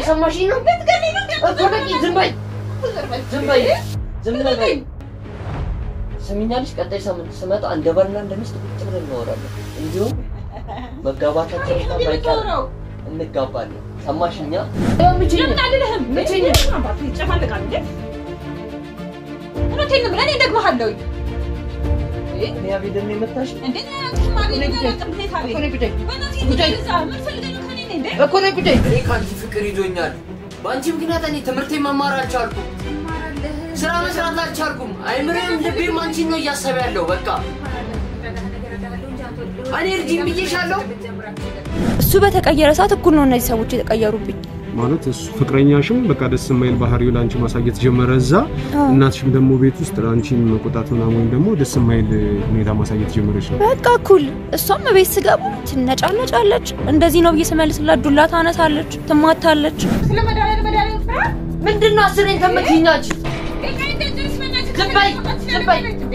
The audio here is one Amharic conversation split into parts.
እየሰማሽኝ ነው ልትገለኝ ነው ወደቂ ዝም በይ ሰሚኛልሽ ቀጣይ ሳምንት ስመጣ እንደባልና እንደሚስት ቁጭ ብለን እናወራለን እንዲሁም መጋባታችንን ባይቀር እንጋባለን ሰማሽኛ ምንጭኝ አባቴ ጨማለቃል እንዴ እውነቴን ነው ለኔ ደግመሃለሁ እኔ አብይደን የመጣሽ እንዴ አንቺ ማግኘት ያለጥምት ታቤ ጉዳይ ምን ፈልገህ ነው ከኔ እንዴ እኮ ነው ጉዳይ እኔ ካንቺ ፍቅር ይዞኛል ባንቺ ምክንያት እኔ ትምህርቴን መማር አልቻልኩም ስራ መስራት አልቻልኩም አይምሬም ልቤም አንቺን ነው እያሰበ ያለው በቃ እኔ እርጂም ብዬሻለሁ እሱ በተቀየረ ሰዓት እኩል ነው እነዚህ ሰዎች የተቀየሩብኝ ማለት እሱ ፍቅረኛሽም በቃ ደስ የማይል ባህሪው ላንቺ ማሳየት ጀመረ እዛ እናትሽም ደግሞ ቤት ውስጥ ላንቺን መቆጣትና ወይም ደግሞ ደስ የማይል ሁኔታ ማሳየት ጀመረሽ በቃ እኩል እሷም ቤት ስገቡ ትነጫነጫለች እንደዚህ ነው እየሰመልስላት ዱላ ታነሳለች ትማታለች ስለመዳለል ፍራ ምንድነው አስረኝ ተመክኛች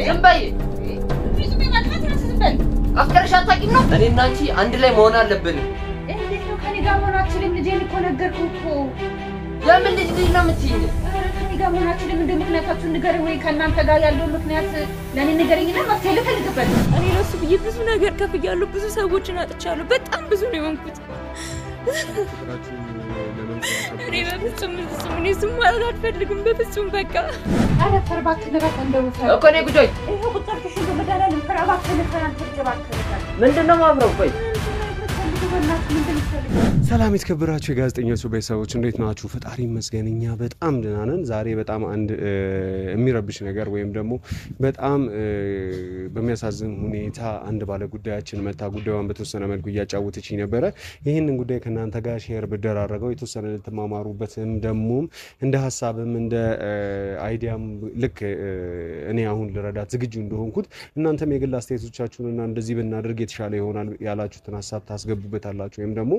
ዝምባይ አፍቀርሽ አታውቂም ነው እኔና አንቺ አንድ ላይ መሆን አለብን እንዴት ነው ከኔ ጋር መሆናችንም ልጄን እኮ ነገርኩህ እኮ ለምን ልጅ ነው የምትይኝ ከኔ ጋር መሆናችንም እንደ ምክንያታችሁ ንገረኝ ወይ ከእናንተ ጋር ያለው ምክንያት ለኔ ንገረኝና መፍትሄ ልፈልግበት እኔ ለሱ ብዬ ብዙ ነገር ከፍያለሁ ብዙ ሰዎችን አጥቻለሁ በጣም ብዙ ነው የሆንኩት እኔ በፍጹም እኔ ዝም ማለት አልፈልግም በፍጹም በቃ አረ ፈርባት ነበር እንደው እኮ ነው ጉዳይ ይሄ ቁጥርሽ እንደመዳላል ፈራባት ተነፈራን ተጀባከ ምንድነው ማብረው ቆይ ሰላም የተከበራችሁ የጋዜጠኛ ሱባይ ሰዎች እንዴት ናችሁ? ፈጣሪ ይመስገን እኛ በጣም ደህና ነን። ዛሬ በጣም አንድ የሚረብሽ ነገር ወይም ደግሞ በጣም በሚያሳዝን ሁኔታ አንድ ባለ ጉዳያችን መታ ጉዳዩን በተወሰነ መልኩ እያጫወተችኝ ነበረ። ይሄንን ጉዳይ ከናንተ ጋር ሼር ብደራረገው የተወሰነ ልትማማሩበትም ደግሞ እንደ ሐሳብም እንደ አይዲያም ልክ እኔ አሁን ልረዳት ዝግጁ እንደሆንኩት እናንተም የግል አስተያየቶቻችሁንና እንደዚህ ብናደርግ የተሻለ ይሆናል ያላችሁትን ሐሳብ ታስገቡበታላችሁ ወይም ደግሞ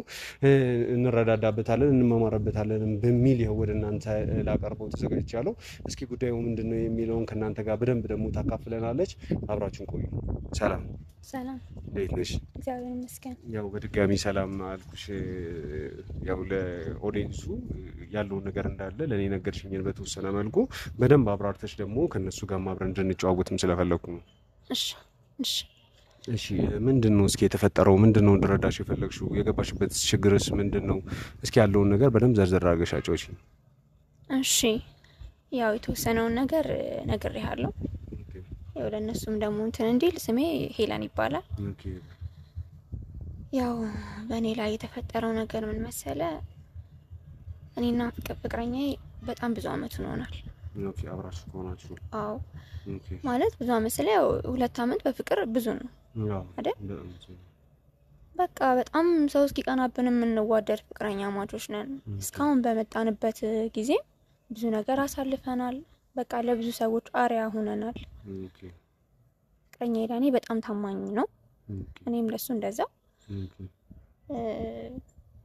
እንረዳዳበታለን እንማማርበታለን በሚል ወደ እናንተ ላቀርበው ተዘጋጅቻለሁ። እስኪ ጉዳዩ ምንድነው የሚለውን ከናንተ ጋር በደንብ ደግሞ ታካፍለናለች። አብራችሁን ቆዩ። ሰላም እንዴት ነሽ? እግዚአብሔር ይመስገን። ያው በድጋሚ ሰላም አልኩሽ። ያው ለኦዲየንሱ ያለው ነገር እንዳለ ለኔ ነገርሽኝን በተወሰነ መልኩ በደንብ አብራርተሽ ደግሞ ከነሱ ጋር ማብረን እንድንጫወትም ስለፈለኩ ነው። እሺ ምንድነው እስኪ የተፈጠረው ምንድነው እንድረዳሽ የፈለግሽው የገባሽበት ችግርስ ምንድነው እስኪ ያለውን ነገር በደንብ ዘርዘር አድርገሽ አጫውቺ እሺ ያው የተወሰነውን ነገር ነግሬሃለሁ ያው ለነሱም ደግሞ እንትን እንዲል ስሜ ሄለን ይባላል ያው በእኔ ላይ የተፈጠረው ነገር ምን መሰለ እኔና ፍቅረኛዬ በጣም ብዙ አመት ሆኖናል ኦኬ አብራችሁ ሆናችሁ አዎ ማለት ብዙ አመት ስለ ያው 2 አመት በፍቅር ብዙ ነው አይደል በቃ በጣም ሰው እስኪቀናብን የምንዋደድ ፍቅረኛ ማቾች ነን እስካሁን በመጣንበት ጊዜ ብዙ ነገር አሳልፈናል በቃ ለብዙ ሰዎች አሪያ ሆነናል ፍቅረኛዬ ለኔ በጣም ታማኝ ነው እኔም ለሱ እንደዛው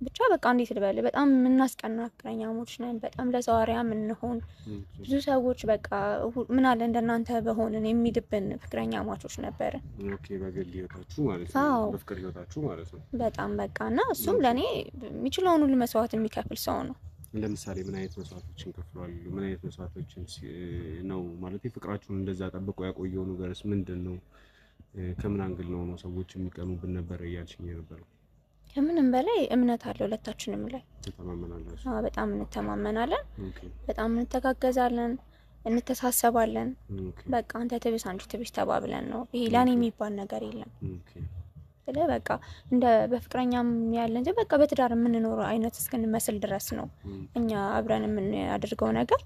ብቻ በቃ እንዴት ልበል በጣም ምናስቀና ፍቅረኛሞች ነን በጣም ለሰው አሪያ ምንሆን ብዙ ሰዎች በቃ ምን አለ እንደናንተ በሆነን የሚድብን ፍቅረኛሞች ነበር ኦኬ በግል ህይወታችሁ ማለት ነው በፍቅር ህይወታችሁ ማለት ነው በጣም በቃና እሱም ለኔ የሚችለውን ሁሉ መስዋዕት የሚከፍል ሰው ነው ለምሳሌ ምን አይነት መስዋዕቶችን ከፍሏል ምን አይነት መስዋዕቶችን ነው ማለት ፍቅራችሁን እንደዛ ጠብቆ ያቆየው ነገርስ ምንድነው ከምን አንግል ነው ሰዎች የሚቀኑብን ነበር ያልሽኝ ነበር ከምንም በላይ እምነት አለው ለታችንም ላይ ተማመናለሽ በጣም እንተማመናለን በጣም እንተጋገዛለን እንተሳሰባለን በቃ አንተ ትብስ አንቺ ትብስ ተባብለን ነው ይሄ ለኔ የሚባል ነገር የለም ስለዚህ በቃ እንደ በፍቅረኛም ያለን እንጂ በቃ በትዳር የምንኖረው አይነት እስከንመስል ድረስ ነው እኛ አብረን ምን ያደርገው ነገር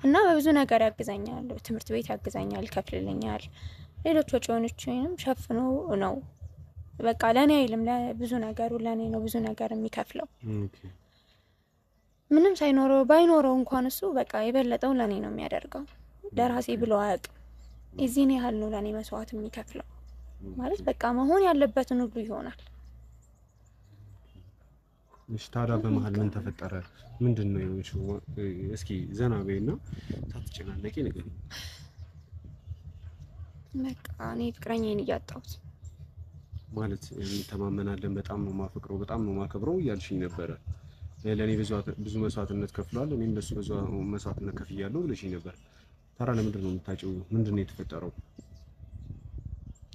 እና በብዙ ነገር ያግዘኛል ትምህርት ቤት ያግዘኛል ይከፍልልኛል ሌሎች ወጪዎችንም ሸፍኖ ነው በቃ ለኔ አይልም ለብዙ ነገሩ ለኔ ነው ብዙ ነገር የሚከፍለው ምንም ሳይኖረው ባይኖረው እንኳን እሱ በቃ የበለጠው ለኔ ነው የሚያደርገው ደራሲ ብሎ አያውቅም እዚህኔ ያህል ነው ለኔ መስዋዕት የሚከፍለው ማለት በቃ መሆን ያለበትን ሁሉ ይሆናል ታዲያ በመሃል ምን ተፈጠረ ምንድነው የሆነው እስኪ ዘና በይና ታትጨናነቂ ነገር በቃ እኔ ፍቅረኛዬን እያጣሁት ማለት እንተማመናለን በጣም ነው ማፈቅረው በጣም ነው ማከብረው ያልሽኝ ነበር ለኔ ብዙ መስዋዕትነት ከፍሏል እኔም ለሱ ብዙ መስዋዕትነት ከፍያለሁ ብለሽኝ ነበር ታዲያ ለምንድን ነው የምታጭው ምንድን ነው የተፈጠረው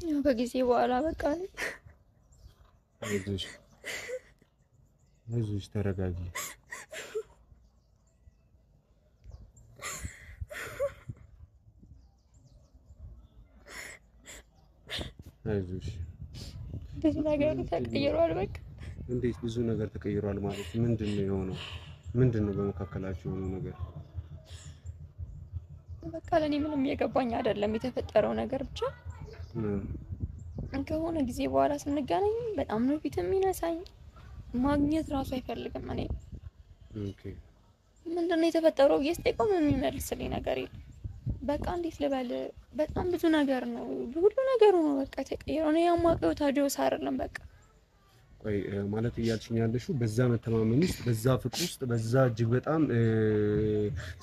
ያው ከጊዜ በኋላ በቃ አይዞሽ ተረጋጊ አይዞሽ ብዙ ነገር ተቀይሯል በቃ እንዴት ብዙ ነገር ተቀይሯል ማለት ምንድነው የሆነው ምንድነው በመካከላችሁ የሆነው ነገር በቃ ለኔ ምንም የገባኝ አይደለም የተፈጠረው ነገር ብቻ ከሆነ ጊዜ በኋላ ስንገናኝ በጣም ነው ፊት የሚነሳኝ ማግኘት ራሱ አይፈልግም እኔ ኦኬ ምንድነው የተፈጠረው የስጠይቀው ምን የሚመልስልኝ ነገር የለም በቃ እንዴት ልበል በጣም ብዙ ነገር ነው ሁሉ ነገር ነው በቃ ተቀይሮ ነው ያማቀው ታዲዮስ አይደለም በቃ ቆይ ማለት እያልሽኝ ያለሽው በዛ መተማመን ውስጥ በዛ ፍቅር ውስጥ በዛ እጅግ በጣም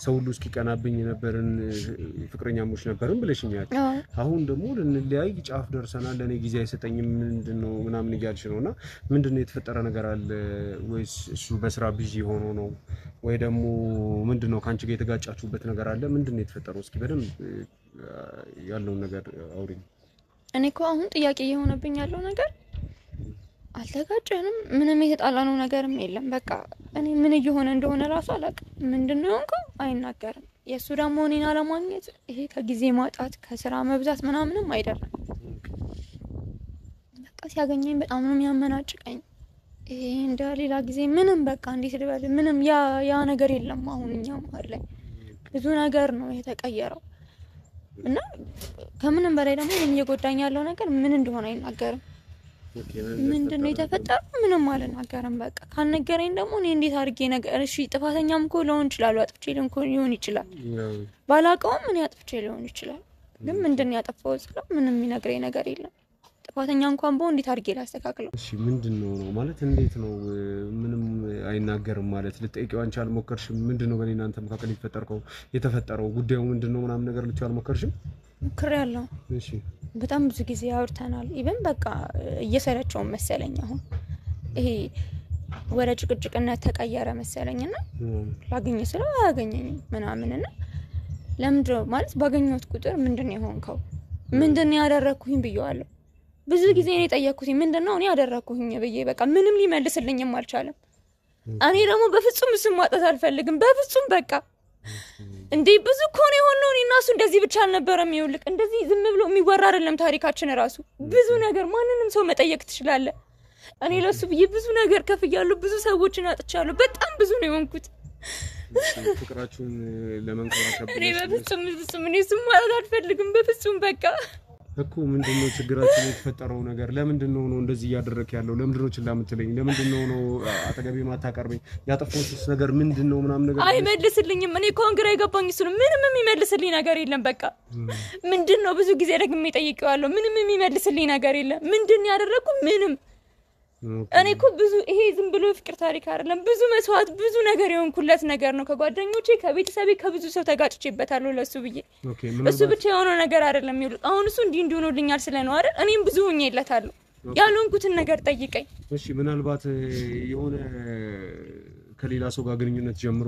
ሰው ሁሉ እስኪቀናብኝ ነበርን ፍቅረኛሞች ነበርን ብለሽኛል አሁን ደግሞ ልንለያይ ጫፍ ደርሰናል ለኔ ጊዜ አይሰጠኝም ምንድነው ምናምን እያልሽ ነውና ምንድነው የተፈጠረ ነገር አለ ወይስ እሱ በስራ ቢዚ ሆኖ ነው ወይ ደግሞ ምንድነው ካንቺ ጋር የተጋጫችሁበት ነገር አለ ምንድነው የተፈጠረው እስኪ በደንብ ያለው ነገር አውሪኝ እኔ እኮ አሁን ጥያቄ የሆነብኝ ያለው ነገር አልተጋጨንም ምንም የተጣላነው ነገርም የለም በቃ እኔ ምን እየሆነ እንደሆነ ራሱ አላውቅም ምንድነው እንኳን አይናገርም የሱ ደግሞ እኔን አለማግኘት ይሄ ከጊዜ ማጣት ከስራ መብዛት ምናምንም አይደለም በቃ ሲያገኘኝ በጣም ነው የሚያመናጭቀኝ ይሄ እንደ ሌላ ጊዜ ምንም በቃ እንዴት ልበል ምንም ያ ነገር የለም አሁን እኛም ማለት ላይ ብዙ ነገር ነው የተቀየረው እና ከምንም በላይ ደግሞ እየጎዳኝ ያለው ነገር ምን እንደሆነ አይናገርም ምንድነው የተፈጠረው ምንም አልናገርም በቃ ካልነገረኝ ደግሞ እኔ እንዴት አድርጌ ነገር እሺ ጥፋተኛም እኮ ሊሆን ይችላል አጥፍቼ ሊሆን ይችላል ባላቀውም ምን ያጥፍቼ ሊሆን ይችላል ግን ምንድነው ያጠፋው ስለው ምንም የሚነግረኝ ነገር የለም ጥፋተኛ እንኳን በእንዴት እንዴት አድርጌ ላስተካክለው እሺ ምንድነው ነው ማለት እንዴት ነው ምንም አይናገርም ማለት ልትጠይቂው አንቺ አልሞከርሽም ምንድነው በእኔና አንተ መካከል የተፈጠረው ጉዳዩ ምንድነው ምናምን ነገር ልትይው አልሞከርሽም ሞክሬያለሁ እሺ በጣም ብዙ ጊዜ አውርተናል ኢቭን በቃ እየሰለቸው መሰለኝ አሁን ይሄ ወደ ጭቅጭቅነት ተቀየረ መሰለኝና ላገኘ ስለ አያገኘኝም ምናምንና ለምንድነው ማለት ባገኘሁት ቁጥር ምንድነው የሆንከው ምንድነው ያደረኩኝ ብየዋለሁ ብዙ ጊዜ እኔ ጠየቅኩት ምንድነው እኔ ያደረኩኝ ብዬ በቃ ምንም ሊመልስልኝም አልቻለም እኔ ደግሞ በፍጹም እሱን ማጣት አልፈልግም በፍጹም በቃ እንዴ ብዙ ኮን የሆነው እኔና እሱ እንደዚህ ብቻ አልነበረም ይውልቅ እንደዚህ ዝም ብሎ የሚወራ አይደለም ታሪካችን ራሱ ብዙ ነገር ማንንም ሰው መጠየቅ ትችላለህ እኔ ለሱ ብዬ ብዙ ነገር ከፍያለሁ ብዙ ሰዎችን አጥቻለሁ በጣም ብዙ ነው የሆንኩት ፍቅራችሁን ለመንከባከብ እኔ በፍጹም እኔ እሱን ማለት አልፈልግም በፍጹም በቃ እኮ ምንድነው ችግራችን የተፈጠረው ነገር ለምንድነው ነው እንደዚህ ያደረክ ያለው ለምንድነው ችላ የምትለኝ ለምንድነው ነው አጠገቤ ማታቀርበኝ ያጠፋሁት ነገር ምንድነው ምናምን ነገር አይመልስልኝም እኔ ኮንግራ ይገባኝ እሱ ምንም የሚመልስልኝ ነገር የለም በቃ ምንድነው ብዙ ጊዜ ደግሜ ጠይቄዋለሁ ምንም የሚመልስልኝ ነገር የለም ምንድነው ያደረኩ ምንም እኔ እኮ ብዙ ይሄ ዝም ብሎ ፍቅር ታሪክ አይደለም ብዙ መስዋዕት ብዙ ነገር የሆንኩለት ነገር ነው ከጓደኞቼ ከቤተሰቤ ከብዙ ሰው ተጋጭቼበታለሁ ለሱ ብዬ እሱ ብቻ የሆነ ነገር አይደለም ይሉ አሁን እሱ እንዲሆንልኛል ስለነው አይደል እኔም ብዙ ሆኜለታለሁ ያልሆንኩትን ነገር ጠይቀኝ እሺ ምናልባት የሆነ ከሌላ ሰው ጋር ግንኙነት ጀምሮ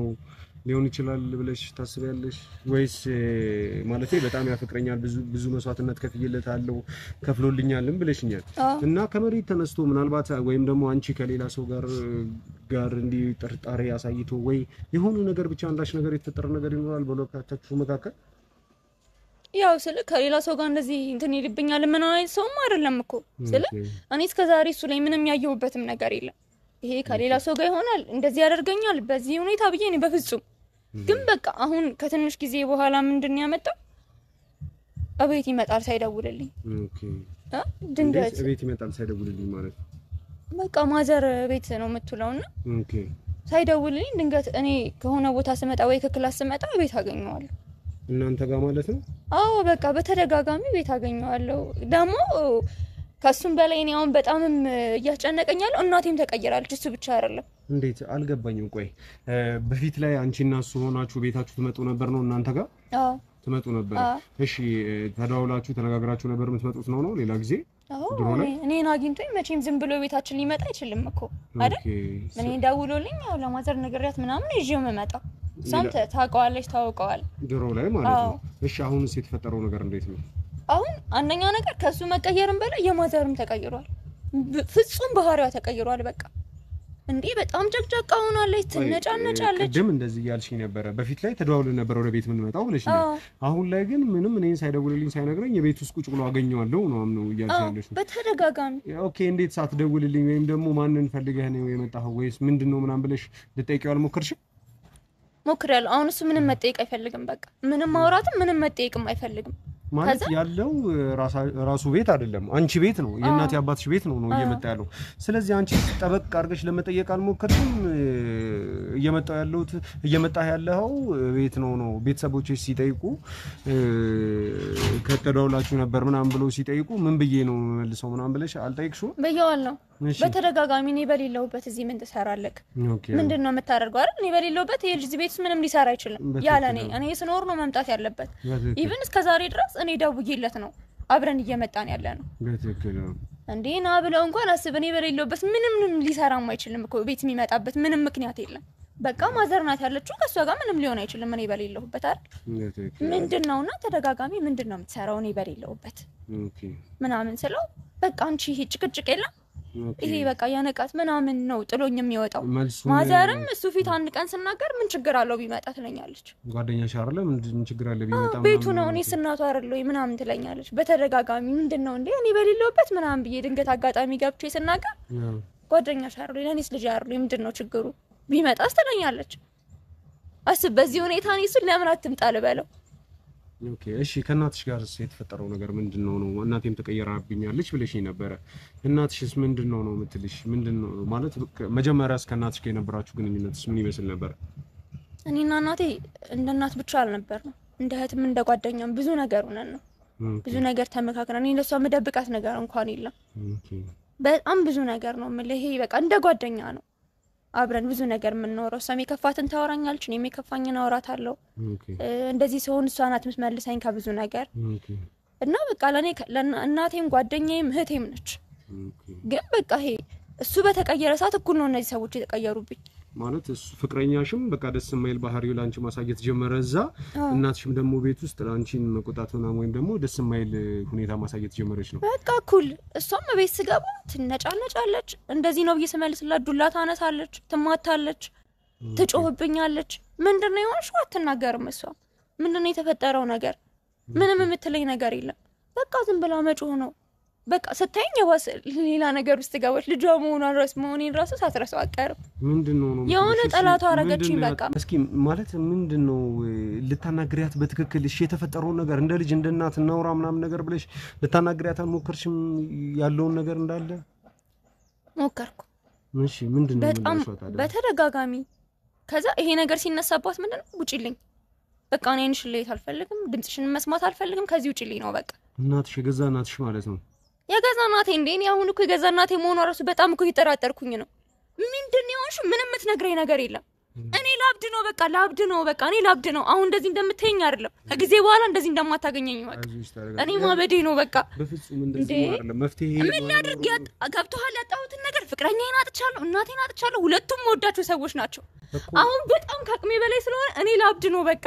ሊሆን ይችላል ብለሽ ታስቢያለሽ ወይስ ማለቴ በጣም ያፈቅረኛል ብዙ መስዋዕትነት ከፍዬለታለሁ ከፍሎልኛልም ብለሽኛል እና ከመሬት ተነስቶ ምናልባት ወይም ደግሞ አንቺ ከሌላ ሰው ጋር እንዲ ጥርጣሬ ያሳይቶ ወይ የሆነ ነገር ብቻ አንዳች ነገር የተፈጠረ ነገር ይኖራል በሎካታችሁ መካከል ያው ስለ ከሌላ ሰው ጋር እንደዚህ እንትን ይልብኛል ምን አይነት ሰውም አይደለም እኮ ስለ እኔ እስከዛሬ እሱ ላይ ምንም ያየሁበትም ነገር የለም ይሄ ከሌላ ሰው ጋር ይሆናል እንደዚህ ያደርገኛል በዚህ ሁኔታ ብዬ እኔ በፍጹም ግን በቃ አሁን ከትንሽ ጊዜ በኋላ ምንድነው ያመጣው አቤት ይመጣል ሳይደውልልኝ ኦኬ ድንገት አቤት ይመጣል ሳይደውልልኝ ማለት በቃ ማዘር ቤት ነው የምትውለውና ኦኬ ሳይደውልልኝ ድንገት እኔ ከሆነ ቦታ ስመጣ ወይ ከክላስ ስመጣ ቤት አገኘዋለሁ እናንተ ጋር ማለት ነው አዎ በቃ በተደጋጋሚ ቤት አገኘዋለሁ ደግሞ ከሱም በላይ እኔ አሁን በጣምም እያስጨነቀኛል እናቴም ተቀይራለች እሱ ብቻ አይደለም እንዴት አልገባኝም ቆይ በፊት ላይ አንቺና እሱ ሆናችሁ ቤታችሁ ትመጡ ነበር ነው እናንተ ጋር አዎ ትመጡ ነበር እሺ ተዳውላችሁ ተነጋግራችሁ ነበር የምትመጡት ነው ሌላ ጊዜ እኔን አግኝቶኝ መቼም ዝም ብሎ ቤታችን ሊመጣ አይችልም እኮ አይደል? እኔ ደውሎልኝ ያው ለማዘር ነገርያት ምናምን ይዤው መጣ። ሳንተ ታውቀዋለች ታውቀዋል ድሮ ላይ ማለት ነው። እሺ አሁንስ የተፈጠረው ነገር እንዴት ነው? አሁን አንደኛ ነገር ከሱ መቀየርም በላይ የማዘርም ተቀይሯል። ፍጹም ባህሪዋ ተቀይሯል። በቃ እንዴ በጣም ጨቅጨቃ ሆናለች፣ ትነጫነጫለች። ቅድም እንደዚህ ያልሽኝ ነበር። በፊት ላይ ተደዋውለን ነበር ወደ ቤት ምን መጣው ብለሽ ነው። አሁን ላይ ግን ምንም እኔን ሳይደውልልኝ ሳይነግረኝ የቤት ውስጥ ቁጭ ብሎ አገኘዋለሁ ነው እያልሽ ነው። በተደጋጋሚ ኦኬ። እንዴት ሳትደውልልኝ ወይም ደግሞ ማንን ፈልገህ ነው የመጣኸው ወይስ ምንድነው ምናምን ብለሽ ልጠይቂው አልሞከርሽም? ሞክሬያለሁ። አሁን እሱ ምንም መጠየቅ አይፈልግም። በቃ ምንም ማውራትም ምንም መጠየቅም አይፈልግም። ማለት ያለው ራሱ ቤት አይደለም አንቺ ቤት ነው የእናት ያባትሽ ቤት ነው እየመጣ ያለው። ስለዚህ አንቺ ጠበቅ አድርገሽ ለመጠየቅ አልሞከርሽም? እየመጣ ያለው ቤት ነው ቤተሰቦችሽ ሲጠይቁ ከተደውላችሁ ነበር ምናምን ብለው ሲጠይቁ ምን ብዬ ነው መልሰው ምናምን ብለሽ አልጠይቅሽው? በየዋለው በተደጋጋሚ እኔ በሌለውበት እዚህ ምን ትሰራለህ? ምንድነው የምታደርገው አይደል? እኔ በሌለውበት የልጅ ቤት ምንም ሊሰራ አይችልም። ያለ እኔ ስኖር ነው መምጣት ያለበት። ኢቭን እስከ ዛሬ ድረስ እኔ ደውዬለት ነው አብረን እየመጣን ያለ ነው። በትክክል እንዴ ና ብለው እንኳን አስብ። እኔ በሌለውበት ምንም ሊሰራም አይችልም እኮ ቤት የሚመጣበት ምንም ምክንያት የለም። በቃ ማዘር ናት ያለችው ከሷ ጋር ምንም ሊሆን አይችልም እኔ በሌለውበት አይደል? ምንድነውና ተደጋጋሚ ምንድነው የምትሰራው እኔ በሌለውበት ምናምን ስለው በቃ አንቺ ይሄ ጭቅጭቅ የለም ይሄ በቃ ያነቃት ምናምን ነው ጥሎኝ የሚወጣው። ማዘርም እሱ ፊት አንድ ቀን ስናገር ምን ችግር አለው ቢመጣ ትለኛለች። ጓደኛሽ አይደለ ምን ችግር አለ ቢመጣ ቤቱ ነው እኔ እናቱ አይደለሁ ምናምን ትለኛለች በተደጋጋሚ። ምንድነው እንዴ እኔ በሌለውበት ምናምን ብዬ ድንገት አጋጣሚ ገብቼ ስናገር ጓደኛሽ አይደለ ለኔስ ልጅ አይደለ ምንድነው ችግሩ ቢመጣስ ትለኛለች። አስብ በዚህ ሁኔታ እኔ እሱን ለምን አትምጣ ልበለው? ኦኬ እሺ ከእናትሽ ጋር የተፈጠረው ነገር ምንድነው ነው? እናቴም ተቀየራብኛለች ብለሽኝ ነበር። እናትሽስ ምንድነው ነው የምትልሽ? ምንድነው ማለት መጀመሪያ እስከ እናትሽ ጋር የነበራችሁ ግንኙነትስ ምን ይመስል ነበር? እኔና እናቴ እንደ እናት ብቻ አልነበርም፣ እንደ እህትም እንደ ጓደኛም ብዙ ነገር ሆነን ነው። ብዙ ነገር ተመካክረን እኔ ለሷ መደብቃት ነገር እንኳን የለም። በጣም ብዙ ነገር ነው የምልህ። ይሄ በቃ እንደ ጓደኛ ነው አብረን ብዙ ነገር የምንኖረው። እሷም የከፋትን ታወራኛለች እኔም የከፋኝን አወራታለሁ። እንደዚህ ሲሆን እሷ ናት የምትመልሰኝ ከብዙ ነገር እና በቃ ለእናቴም ጓደኛዬም እህቴም ነች። ግን በቃ ይሄ እሱ በተቀየረ ሰዓት እኩል ነው እነዚህ ሰዎች የተቀየሩብኝ። ማለት እሱ ፍቅረኛሽም በቃ ደስ የማይል ባህሪው ላንቺ ማሳየት ጀመረ እዛ፣ እናትሽም ደግሞ ቤት ውስጥ ላንቺን መቆጣትና ወይም ደግሞ ደስ የማይል ሁኔታ ማሳየት ጀመረች ነው በቃ እኩል። እሷም ቤት ስገባ ትነጫነጫለች፣ እንደዚህ ነው ብዬስመልስላት ዱላ ታነሳለች፣ ትማታለች፣ ትጮህብኛለች። ምንድነው የሆነው አትናገርም። እሷ ምንድነው የተፈጠረው ነገር ምንም የምትለኝ ነገር የለም። በቃ ዝም ብላ መጮህ ነው። በቃ ስታየኝ የዋስ ሌላ ነገር ውስጥ ገባች። ልጇ መሆኔን ራሱ ሳትረሳው አቀርብ ምንድነው ነው የሆነ ጠላቷ አረገችኝ። በቃ እስኪ ማለት ምንድነው ልታናግሪያት በትክክል እሺ የተፈጠረው ነገር እንደ ልጅ እንደ እናት እናውራ ምናምን ነገር ብለሽ ልታናግሪያት አልሞከርሽም? ያለውን ነገር እንዳለ ሞከርኩ። እሺ ምንድነው በጣም በተደጋጋሚ ከዛ ይሄ ነገር ሲነሳባት ምንድነው ውጪልኝ በቃ እኔ እንሽል ለይት አልፈልግም፣ ድምጽሽን መስማት አልፈልግም፣ ከዚህ ውጪልኝ ነው በቃ። እናትሽ የገዛ እናትሽ ማለት ነው? የገዛ እናቴ እንዴ እኔ አሁን እኮ የገዛ እናቴ መሆኗ ራሱ በጣም እኮ ይጠራጠርኩኝ ነው። ምንድነው የሆንሽ? ምንም የምትነግረኝ ነገር የለም። እኔ ላብድ ነው በቃ እኔ ላብድ ነው። አሁን እንደዚህ እንደምትተኛ አይደለም ከጊዜ በኋላ እንደዚህ እንደማታገኘኝ በቃ እኔ ማበዴ ነው በቃ። በፍጹም እንደዚህ አይደለም መፍትሄ ምን ላድርግ? ገብቶሃል? ያጣሁትን ነገር ፍቅረኛዬን አጥቻለሁ፣ እናቴን አጥቻለሁ። ሁለቱም ወዳቸው ሰዎች ናቸው። አሁን በጣም ከአቅሜ በላይ ስለሆነ እኔ ላብድ ነው በቃ።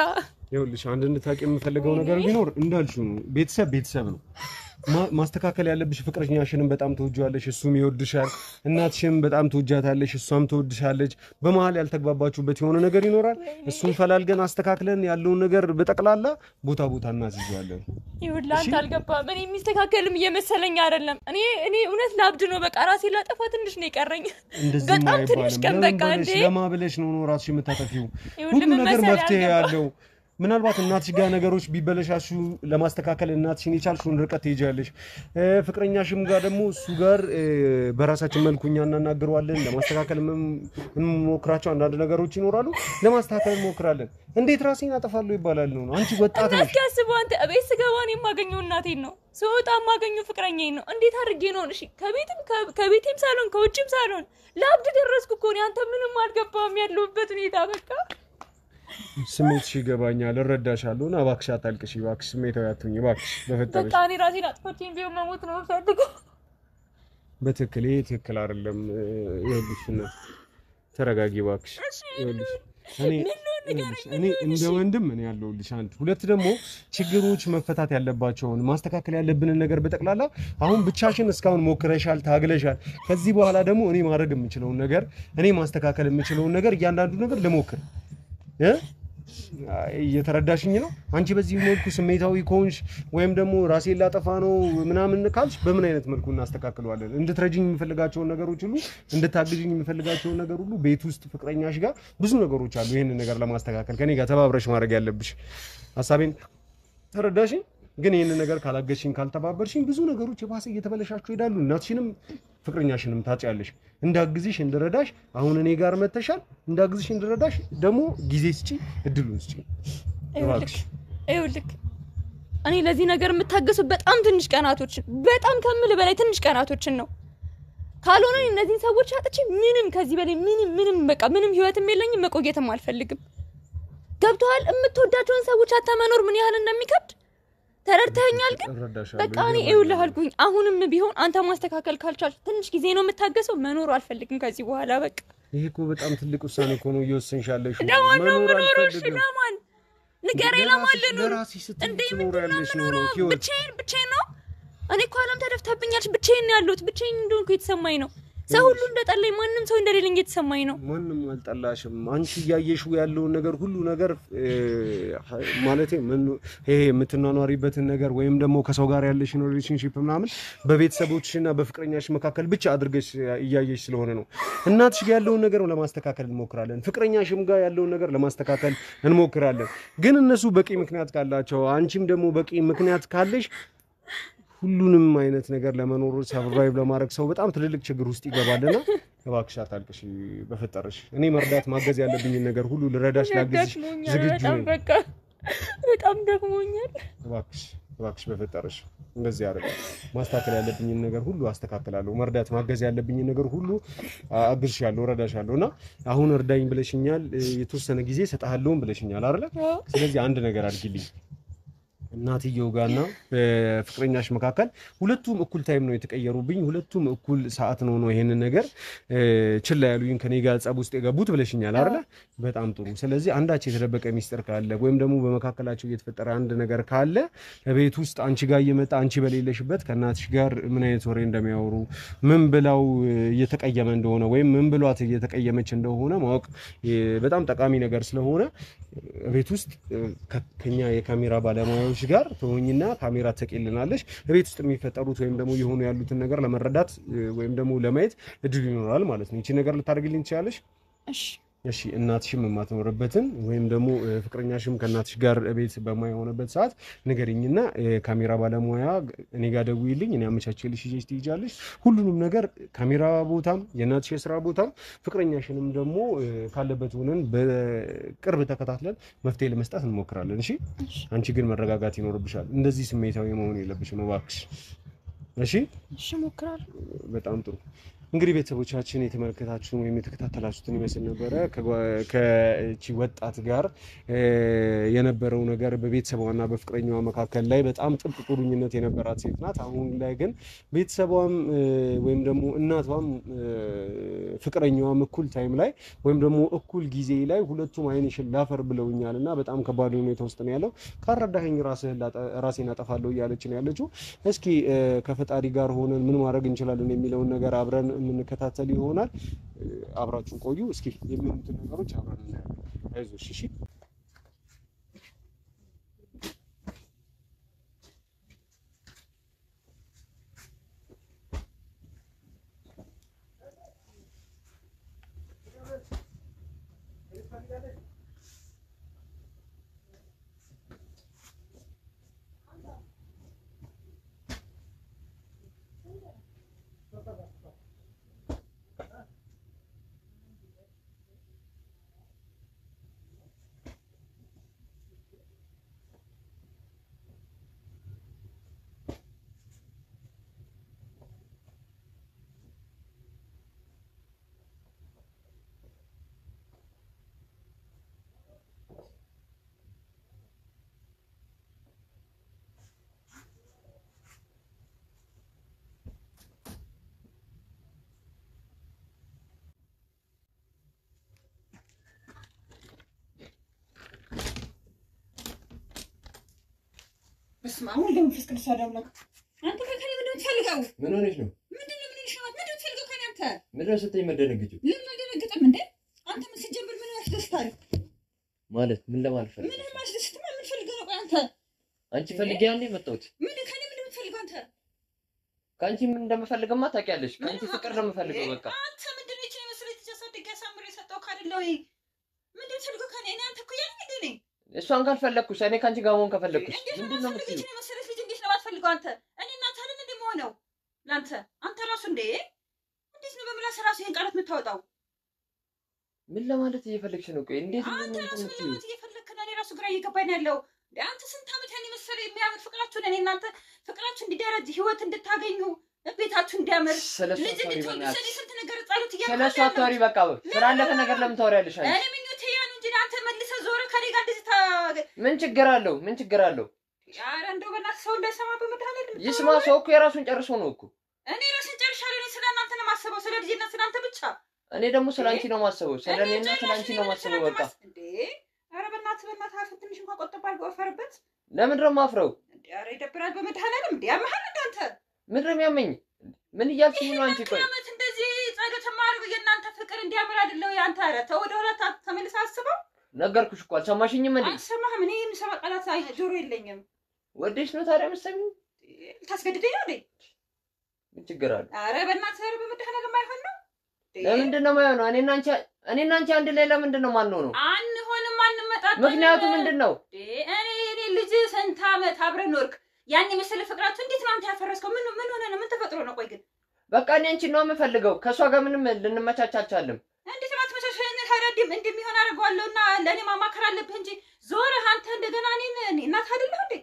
ይኸውልሽ አንድ እንድታቂ የምፈልገው ነገር ቢኖር እንዳልሽው ነው ቤተሰብ ነው ማስተካከል ያለብሽ። ፍቅረኛሽንም በጣም ተወጃለሽ እሱም ይወድሻል፣ እናትሽም በጣም ተወጃታለሽ እሷም ተወድሻለች። በመሃል ያልተግባባችሁበት የሆነ ነገር ይኖራል። እሱን ፈላልገን አስተካክለን ያለውን ነገር በጠቅላላ ቦታ እናስይዛለን። ይውላል አልገባም። እኔ የሚስተካከልም እየመሰለኝ አይደለም። እኔ እውነት ላብድ ነው በቃ። ራሴ ላጠፋ ትንሽ ነው የቀረኝ። በጣም ትንሽ ቀን በቃ እንዴ ለማብለሽ ነው ራስሽ የምታጠፊው። ሁሉ ነገር መፍትሄ ያለው ምናልባት እናትሽ ጋር ነገሮች ቢበለሻሹ ለማስተካከል እናትሽን የቻልሽውን ርቀት ትሄጃለሽ። ፍቅረኛሽም ጋር ደግሞ እሱ ጋር በራሳችን መልኩኛ እናናግረዋለን። ለማስተካከል እንሞክራቸው አንዳንድ ነገሮች ይኖራሉ፣ ለማስተካከል እንሞክራለን። እንዴት ራሴን አጠፋለሁ ይባላል ነው? አንቺ ወጣት ነሽ። አስከስቡ አንተ እቤት ስገባን የማገኘው እናቴን ነው፣ ስወጣ የማገኘው ፍቅረኛዬን ነው። እንዴት አድርጌ ነው እሺ? ከቤቴም ሳሎን ከውጭም ሳሎን ላብድ ደረስኩ እኮ ነው። አንተ ምንም አልገባም ያለሁበት ሁኔታ በቃ። ስሜትሽ ይገባኛል፣ እረዳሻለሁ። እና እባክሽ አታልቅሽ፣ እባክሽ ስሜታዊ አትሁኝ እባክሽ በፈጠረሽ። በቃ እኔ ራሴን አጥፋቼ ቢሆን መሞት ነው የምፈልገው። በትክክል ይሄ ትክክል አይደለም። ይኸውልሽ እናት ተረጋጊ እባክሽ። ይኸውልሽ እኔ እንደ ወንድም እኔ ያለሁልሽ አንድ ሁለት ደግሞ ችግሮች መፈታት ያለባቸውን ማስተካከል ያለብንን ነገር በጠቅላላ አሁን ብቻሽን እስካሁን ሞክረሻል፣ ታግለሻል። ከዚህ በኋላ ደግሞ እኔ ማድረግ የምችለውን ነገር እኔ ማስተካከል የምችለውን ነገር እያንዳንዱ ነገር ልሞክር እየተረዳሽኝ ነው? አንቺ በዚህ መልኩ ስሜታዊ ከሆንሽ ወይም ደግሞ ራሴን ላጠፋ ነው ምናምን ካልሽ በምን አይነት መልኩ እናስተካክለዋለን? እንድትረጂኝ የምፈልጋቸውን ነገሮች ሁሉ እንድታግዥኝ የምፈልጋቸውን ነገር ሁሉ ቤት ውስጥ ፍቅረኛሽ ጋር ብዙ ነገሮች አሉ። ይሄንን ነገር ለማስተካከል ከኔ ጋር ተባብረሽ ማድረግ ያለብሽ ሐሳቤን ተረዳሽኝ? ግን ይሄንን ነገር ካላገሽኝ ካልተባበርሽኝ ብዙ ነገሮች የባሰ እየተበለሻቸው ይሄዳሉ። እናትሽንም ፍቅረኛሽንም ታጫለሽ። እንዳግዝሽ እንድረዳሽ አሁን እኔ ጋር መተሻል። እንዳግዝሽ እንድረዳሽ ደግሞ ጊዜ ስጪ፣ እድሉን ስጪ። ይኸውልህ እኔ ለዚህ ነገር የምታገሰው በጣም ትንሽ ቀናቶችን በጣም ከምል በላይ ትንሽ ቀናቶችን ነው። ካልሆነ እነዚህን ሰዎች አጥቼ ምንም ከዚህ በላይ ምንም በቃ ምንም ህይወትም የለኝም፣ መቆየትም አልፈልግም። ገብቶሃል? የምትወዳቸውን ሰዎች አታመኖር ምን ያህል እንደሚከብድ ተረድተኛል። ግን በቃ እኔ ይኸውልህ አልኩኝ አሁንም ቢሆን አንተ ማስተካከል ካልቻልክ ትንሽ ጊዜ ነው የምታገሰው። መኖር አልፈልግም ከዚህ በኋላ በቃ። ይሄ እኮ በጣም ትልቅ ውሳኔ እኮ ነው እየወሰንሽ ያለሽው። መኖር አልፈልግም። ለማን ንገረኝ፣ ለማን ልኑር? እንዴ ምንድን ነው ብቻዬን ነው? እኔ እኮ ዓለም ተደፍታብኛለች። ብቻዬን ነው ያለሁት። ብቻዬን እንደሆንኩ የተሰማኝ ነው። ሰው ሁሉ እንደጠላኝ ማንም ሰው እንደሌለኝ የተሰማኝ ነው። ማንም አልጠላሽም። አንቺ እያየሽው ያለው ነገር ሁሉ ነገር ማለት ይሄ የምትኗኗሪበትን ነገር ወይም ደግሞ ከሰው ጋር ያለሽን ሪሌሽንሺፕ ምናምን በቤተሰቦችሽና በፍቅረኛሽ መካከል ብቻ አድርገሽ እያየሽ ስለሆነ ነው። እናትሽ ጋር ያለውን ነገር ለማስተካከል እንሞክራለን። ፍቅረኛሽም ጋር ያለውን ነገር ለማስተካከል እንሞክራለን። ግን እነሱ በቂ ምክንያት ካላቸው አንቺም ደግሞ በቂ ምክንያት ካለሽ ሁሉንም አይነት ነገር ለመኖር ሰርቫይቭ ለማድረግ ሰው በጣም ትልልቅ ችግር ውስጥ ይገባልና እባክሽ አታልቅሽ በፈጠረሽ። እኔ መርዳት ማገዝ ያለብኝ ነገር ሁሉ ልረዳሽ ላግዝሽ ዝግጁ ነኝ። በጣም ደክሞኛል። እባክሽ በፈጠረሽ እንደዚህ አይደለም። ማስተካከል ያለብኝ ነገር ሁሉ አስተካክላለሁ። መርዳት ማገዝ ያለብኝ ነገር ሁሉ አግዝሻለሁ፣ እረዳሻለሁና አሁን እርዳኝ ብለሽኛል። የተወሰነ ጊዜ ሰጣለሁም ብለሽኛል አይደል? ስለዚህ አንድ ነገር አድርጊልኝ። እናትየው ጋርና በፍቅረኛሽ መካከል ሁለቱም እኩል ታይም ነው የተቀየሩብኝ። ሁለቱም እኩል ሰዓት ነው ይሄንን ነገር ችላ ያሉኝ ከኔ ጋር ጸብ ውስጥ የገቡት ብለሽኛል አይደል? በጣም ጥሩ። ስለዚህ አንዳች የተደበቀ ሚስጥር ካለ ወይም ደግሞ በመካከላቸው እየተፈጠረ አንድ ነገር ካለ ቤት ውስጥ አንቺ ጋር እየመጣ አንቺ በሌለሽበት ከእናትሽ ጋር ምን አይነት ወሬ እንደሚያወሩ ምን ብላው እየተቀየመ እንደሆነ ወይም ምን ብሏት እየተቀየመች እንደሆነ ማወቅ በጣም ጠቃሚ ነገር ስለሆነ ቤት ውስጥ ከኛ የካሜራ ባለሙያዎች ጋር ተወኝና ካሜራ ተቀልናለሽ። ቤት ውስጥ የሚፈጠሩት ወይም ደግሞ የሆኑ ያሉትን ነገር ለመረዳት ወይም ደግሞ ለማየት እድል ይኖራል ማለት ነው። እቺ ነገር ልታደርግልኝ ትችላለሽ? እሺ እናትሽም የማትኖርበትን ወይም ደግሞ ፍቅረኛሽም ከእናትሽ ጋር ቤት በማይሆንበት ሰዓት ንገሪኝና ካሜራ ባለሙያ እኔ ጋር ደውይልኝ፣ እኔ አመቻችልሽ ይዤሽ ትይጃለሽ። ሁሉንም ነገር ካሜራ ቦታም የእናትሽ የስራ ቦታም ፍቅረኛሽንም ደግሞ ካለበት ሆነን በቅርብ ተከታትለን መፍትሄ ለመስጠት እንሞክራለን። እሺ አንቺ ግን መረጋጋት ይኖርብሻል። እንደዚህ ስሜታዊ መሆን የለብሽም እባክሽ። እሺ እሞክራለሁ። በጣም ጥሩ። እንግዲህ ቤተሰቦቻችን የተመለከታችሁን ወይም የተከታተላችሁትን ይመስል ነበረ። ከእቺ ወጣት ጋር የነበረው ነገር በቤተሰቧና በፍቅረኛዋ መካከል ላይ በጣም ጥብቅ ቁርኝነት የነበራት ሴት ናት። አሁን ላይ ግን ቤተሰቧም ወይም ደግሞ እናቷም ፍቅረኛዋም እኩል ታይም ላይ ወይም ደግሞ እኩል ጊዜ ላይ ሁለቱም አይንሽን ላፈር ብለውኛልና በጣም ከባድ ሁኔታ ውስጥ ነው ያለው። ካረዳኸኝ ራሴን አጠፋለሁ እያለች ነው ያለችው። እስኪ ከፈጣሪ ጋር ሆነን ምን ማድረግ እንችላለን የሚለውን ነገር አብረን የምንከታተል ይሆናል። አብራችሁን ቆዩ። እስኪ የሚሆኑትን ነገሮች አብረን እናያለን። አይዞሽ እሺ። በስመ አብ ወወልድ ወመንፈስ ቅዱስ አሐዱ አምላክ አንተ ከከኔ ምንድን ነው የምትፈልገው? ምን ሆነሽ ነው? ምንድን ነው የምትፈልገው ከኔ አንተ? ምንድን ነው ስትይ መደነግጪው? ለምን አልደነግጥም እንዴ? አንተ ምን ስትጀምር ምን ያስደስታል? ማለት ምን ለማለት ፈልገሽ? ምን ማስደስትማ ምን ፈልገህ ነው? ቆይ አንተ አንቺ ፈልጊ ያንዴ መጣሁት። ምን ከኔ ምንድን ነው የምትፈልገው አንተ? ካንቺ ምን እንደምፈልግማ ታውቂያለሽ። ካንቺ ፍቅር ነው የምፈልገው በቃ። አንተ ምንድን ነው እቺ መስለኝ ተሳደግ ያሳምር የሰጠው ካደለ ወይ? ምንድን ነው የምትፈልገው ከኔ? እኔ አንተ እኮ ያለኝ እንዴ ነኝ። እሷን ካልፈለኩሽ እኔ ካንቺ ጋር መሆን ከፈለኩሽ ምንድን ነው የምትይው? እቺ መስለኝ ልጅ እንዴት ነው የማትፈልገው አንተ? እኔ እናንተ አይደል እንዴ የምሆነው ላንተ? አንተ ራሱ እንዴ እንዴት ነው በምላስ ራሱ ይሄን ቃላት የምታወጣው? ምን ለማለት እየፈለግሽ ነው? ቆይ እንዴት ነው አንተ ራሱ የምትይው? ለማለት እየፈለግክ ነው? እኔ ራሱ ግራ እየገባኝ ነው ያለው። አንተ ስንት ዓመት ያኔ መሰለ የሚያምር ፍቅራችሁ እኔ እናንተ ፍቅራችሁ እንዲደረጅ ህይወት እንድታገኙ ቤታችሁ እንዲያምር ልጅ እንድትወልዱ ስንት ነገር ጸሎት እያደረግን ስለሷ አታወሪ በቃ። ስላለፈ ነገር ለምን ታወሪያለሽ አንቺ? እኔ ምኞቴ ያን እንጂ አንተ መልሰህ ዞረ ከኔ ጋር እንደዚህ ምን ችግር አለው? ምን ችግር አለው? ኧረ እንደው በእናትህ ሰው እንዳይሰማ በመድኃኒዓለም ይስማ። ሰው እኮ የራሱን ጨርሶ ነው እኮ። እኔ ራሴን ጨርሻለሁ። እኔ ስለ እናንተ ነው የማስበው፣ ስለ ልጅና ስለ አንተ ብቻ። እኔ ደግሞ ስለ አንቺ ነው የማስበው፣ ስለ እኔና ስለ አንቺ ነው የማስበው በቃ። እንዴ ኧረ በእናትህ አፍን ትንሽ እንኳን ቆጥብ አድርገው ወፈርበት። ለምንድን ነው የማፍረው? እንዴ ኧረ ይደብራል በመድኃኒዓለም። እንዴ ያመሃል እንዳንተ ምንድን ነው የሚያመኝ? ምን እያልሽኝ ነው አንቺ? ቆይ አመት እንደዚህ ጸሎት ማድረግ የእናንተ ፍቅር እንዲያምር አይደለው ያንተ? ኧረ ተው ወደ ኋላ ተመልሰህ አስበው። ነገርኩሽ እኮ አልሰማሽኝም እንዴ? አልሰማህም? እኔ የምሰማ ቃላት ጆሮ የለኝም። ወዴሽ ነው ታዲያ የምትሰሚኝ? ልታስገድደኝ ነው እንዴ? ምን ችግር አለ? ኧረ በእናትህ ኧረ በመድኃኒዓለም አይሆን ነው። ለምንድን ነው የማይሆነው? እኔና አንቺ አንድ ላይ ለምንድን ነው የማንሆነው? አንሆንም፣ አንመጣጣንም። ምክንያቱ ምንድን ነው? እኔ ልጅ ስንት ዓመት አብረን ኖርክ። ያን የመሰለ ፍቅራችሁ እንዴት ነው አንተ ያፈረስከው? ምን ሆነ ነው? ምን ተፈጥሮ ነው? ቆይ ግን በቃ እኔ አንቺን ነው የምፈልገው። ከእሷ ጋር ምንም ልንመቻች አልቻልንም። እንዴት ነው አትመቻች? ታዲያ እንደሚሆን አደርገዋለሁና ለእኔ ማማከር አለብህ እንጂ ዞረህ አንተ እንደገና እኔን እናትህ አይደለሁ እንዴ?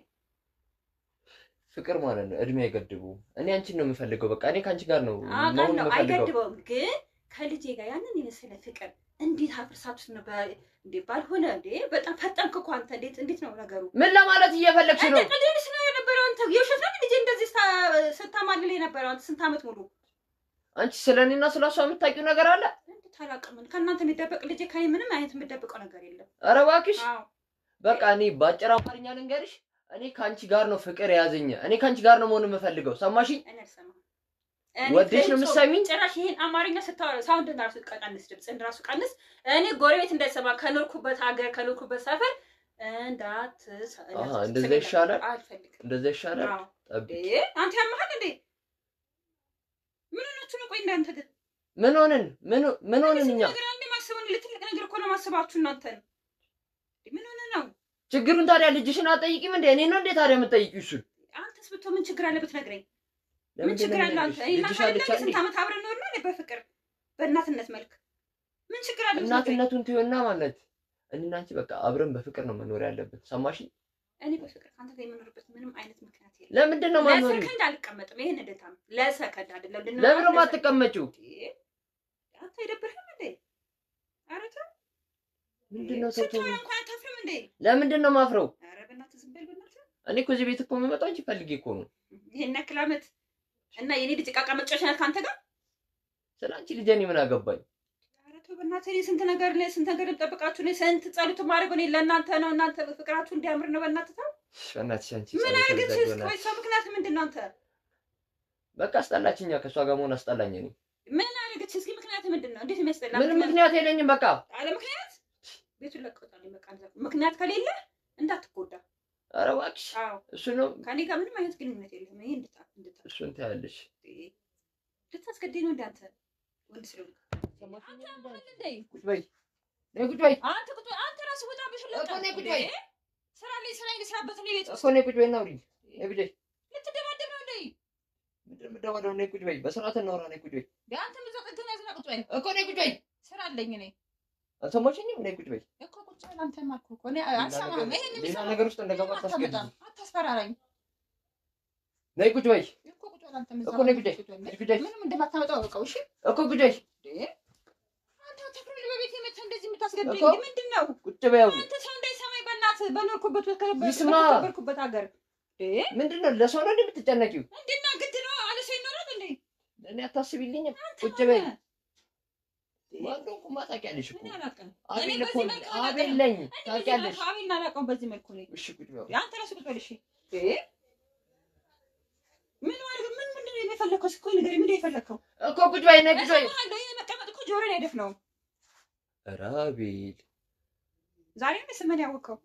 ፍቅር ማለት ነው እድሜ አይገድበውም። እኔ አንቺን ነው የምፈልገው። በቃ እኔ ከአንቺ ጋር ነው መሆን የምፈልገው። አይገድበውም፣ ግን ከልጄ ጋር ያንን የመሰለ ፍቅር እንዴት አፍርሳችሁት ነው? እንዴ ባልሆነ እንዴ በጣም ፈጠንክ እኮ አንተ። እንዴት ነው ነገሩ? ምን ለማለት እየፈለግሽ ነው? እንዴት ነው የነበረው? አንተ የውሸት ነው ልጄ እንደዚህ ስታማልል የነበረው አንተ ስንት ዓመት ሙሉ? አንቺ ስለኔና ስለሷ የምታውቂው ነገር አለ? እንዴት አላውቅም። ከእናንተ የሚደበቅ ልጄ ከኔ ምንም አይነት የምደብቀው ነገር የለም። ኧረ እባክሽ። በቃ እኔ በአጭር አማርኛ ልንገርሽ፣ እኔ ከአንቺ ጋር ነው ፍቅር የያዘኝ። እኔ ከአንቺ ጋር ነው መሆን የምፈልገው። ሰማሽኝ? እኔ አልሰማህም። ወደሽ ነው የምትሰሚኝ? ጭራሽ ይሄን አማርኛ ስታወራ ሳውንድ ራሱ ቀንስ፣ ድምፅህን ራሱ ቀንስ። እኔ ጎረቤት እንዳይሰማ ከኖርኩበት ሀገር ከኖርኩበት ሰፈር እንደዛ ይሻላል። አልፈልግም። እንደዛ ይሻላል። ጠብቂ። አንተ ያመሃል እንዴ? ምን ሆናችሁ ነው? ቆይ እንዳንተ ግን ምን ሆንን እኛ? ነገር አንዴ ማስበውን ለትልቅ ነገር እኮ ነው ማስባችሁ እናንተ። ምን ሆነ ነው? ችግሩን ታዲያ ልጅሽን አትጠይቂም እንዴ? እኔ ነው እንዴ ታዲያ የምትጠይቂው እሱን? አንተስ ብትሆን ምን ችግር አለ ብትነግረኝ? ምን ችግር አለ? አንተ ስንት ዓመት አብረን ኖር ነው በፍቅር በእናትነት መልክ ምን ችግር አለ? እናትነቱን ትይውና ማለት እኔና አንቺ በቃ አብረን በፍቅር ነው መኖር ያለብን። ሰማሽኝ? እኔ በፍቅር ከአንተ ጋር የምኖርበት ምንም አይነት ምክንያት የለም። ለምንድን ነው ማኖር? ለሰከንድ አልቀመጥም። ይሄን እንደታም ለሰከንድ አይደለም። ለምን ነው የማትቀመጪው? አንተ አይደብርህም እንዴ? ኧረ ተው። ምንድን ነው ስትሆን እንኳን አታፍርም እንዴ? ለምንድን ነው ማፍረው? ኧረ በእናትህ ዝም በል በእናትህ። እኔ እኮ እዚህ ቤት እኮ የምመጣው አንቺ ፈልጌ እኮ ነው። ይሄን ያክል ዓመት እና የኔ ልጅ ዕቃ መጫወቻ ናት ከአንተ ጋር። ስለ አንቺ ልጅ እኔ ምን አገባኝ? ኧረ ተው በእናትህ። እኔ ስንት ነገር እንጠብቃችሁ ነው። ስንት ጸሎት ማድረግ ነው ለእናንተ ነው። እናንተ ፍቅራችሁ እንዲያምር ነው። በእናትህ ተው። በእናትሽ አንቺ ምን አድርገሽ? ቆይ እሷ ምክንያት ምንድን ነው? አንተ በቃ አስጠላችኛ። ከእሷ ጋር መሆን አስጠላኝ። እኔ ምን አደረገች? እስኪ ምክንያት ምንድን ነው? እንዴት የሚያስጠላ? ምንም ምክንያት የለኝም። በቃ አለ ምክንያት ቤቱን ለቀውታለሁ። በቃ ምክንያት ከሌለ እንዳትጎዳ። ኧረ እባክሽ። እሱ ነው ከኔ ጋር ምንም አይነት ግንኙነት የለም። ይሄ እሱን ታያለሽ። ልታስገድኝ ነው እንዳንተ ወንድ ስለሆነ ቁጭ በይ። ቁጭ በይ። አንተ ራስህ ወጣ ብሽ ለቀ እኮ ነይ ቁጭ በይ። ስራ ላይ ስራ ይስራበት ነው ቤት እኮ ነይ ቁጭ በይ። እናውሪ። ነይ ቁጭ በይ። ልትደባደብ ነው እንዴ? ምንድን ነው የምትደባደበው? ነይ ቁጭ በይ። በስርዓት እናውራ። ነይ ቁጭ በይ። አንተ ምን ዘቀተኛ ዝና ቁጭ በይ እኮ ነይ ቁጭ በይ። ስራ አለኝ እኔ። አልሰማሽኝም? ነይ ቁጭ በይ እኮ ቁጭ በል። አንተ ማልኩ እኮ እኔ አልሰማህም። ይሄን ሌላ ነገር ውስጥ እንደገባ ታስገድጂ። አታስፈራራኝ። ነይ ቁጭ በይ እኮ ቁጭ በል። አንተ ምን እኮ ነይ ቁጭ በይ። ምንም እንደማታመጣው አውቀው። እሺ እኮ ቁጭ በይ። አንተ ተፍሪ በቤት የመጣ እንደዚህ የምታስገድደኝ ምንድን ነው? ቁጭ በይ። አንተ ሰው እንዳይሰማኝ በእናትህ በኖርኩበት በከበርኩበት ሀገር ምንድን ነው ለሰው ነው የምትጨነቂው? እንዴና ግድ ነው አለ ሰው ይኖራል እንዴ? እኔ አታስቢልኝም። ቁጭ በይ። ማንዶ ቁማ ታውቂያለሽ እኮ አቤል እኮ አቤል ነኝ ታውቂያለሽ። አቤል አላውቀውም በዚህ መልኩ ነው። እሺ ቁጭ በይ። አንተ ራስህ ቁጭ በል። እሺ የፈለከው? እስኪ ንገረኝ፣ ምንድን ነው የፈለከው? እኮ ቁጭ በይ ነይ ቁጭ በይ። መቀመጥ እኮ ጆሮን አይደፍነውም። ኧረ አቤል ዛሬ ምን ያወቀው?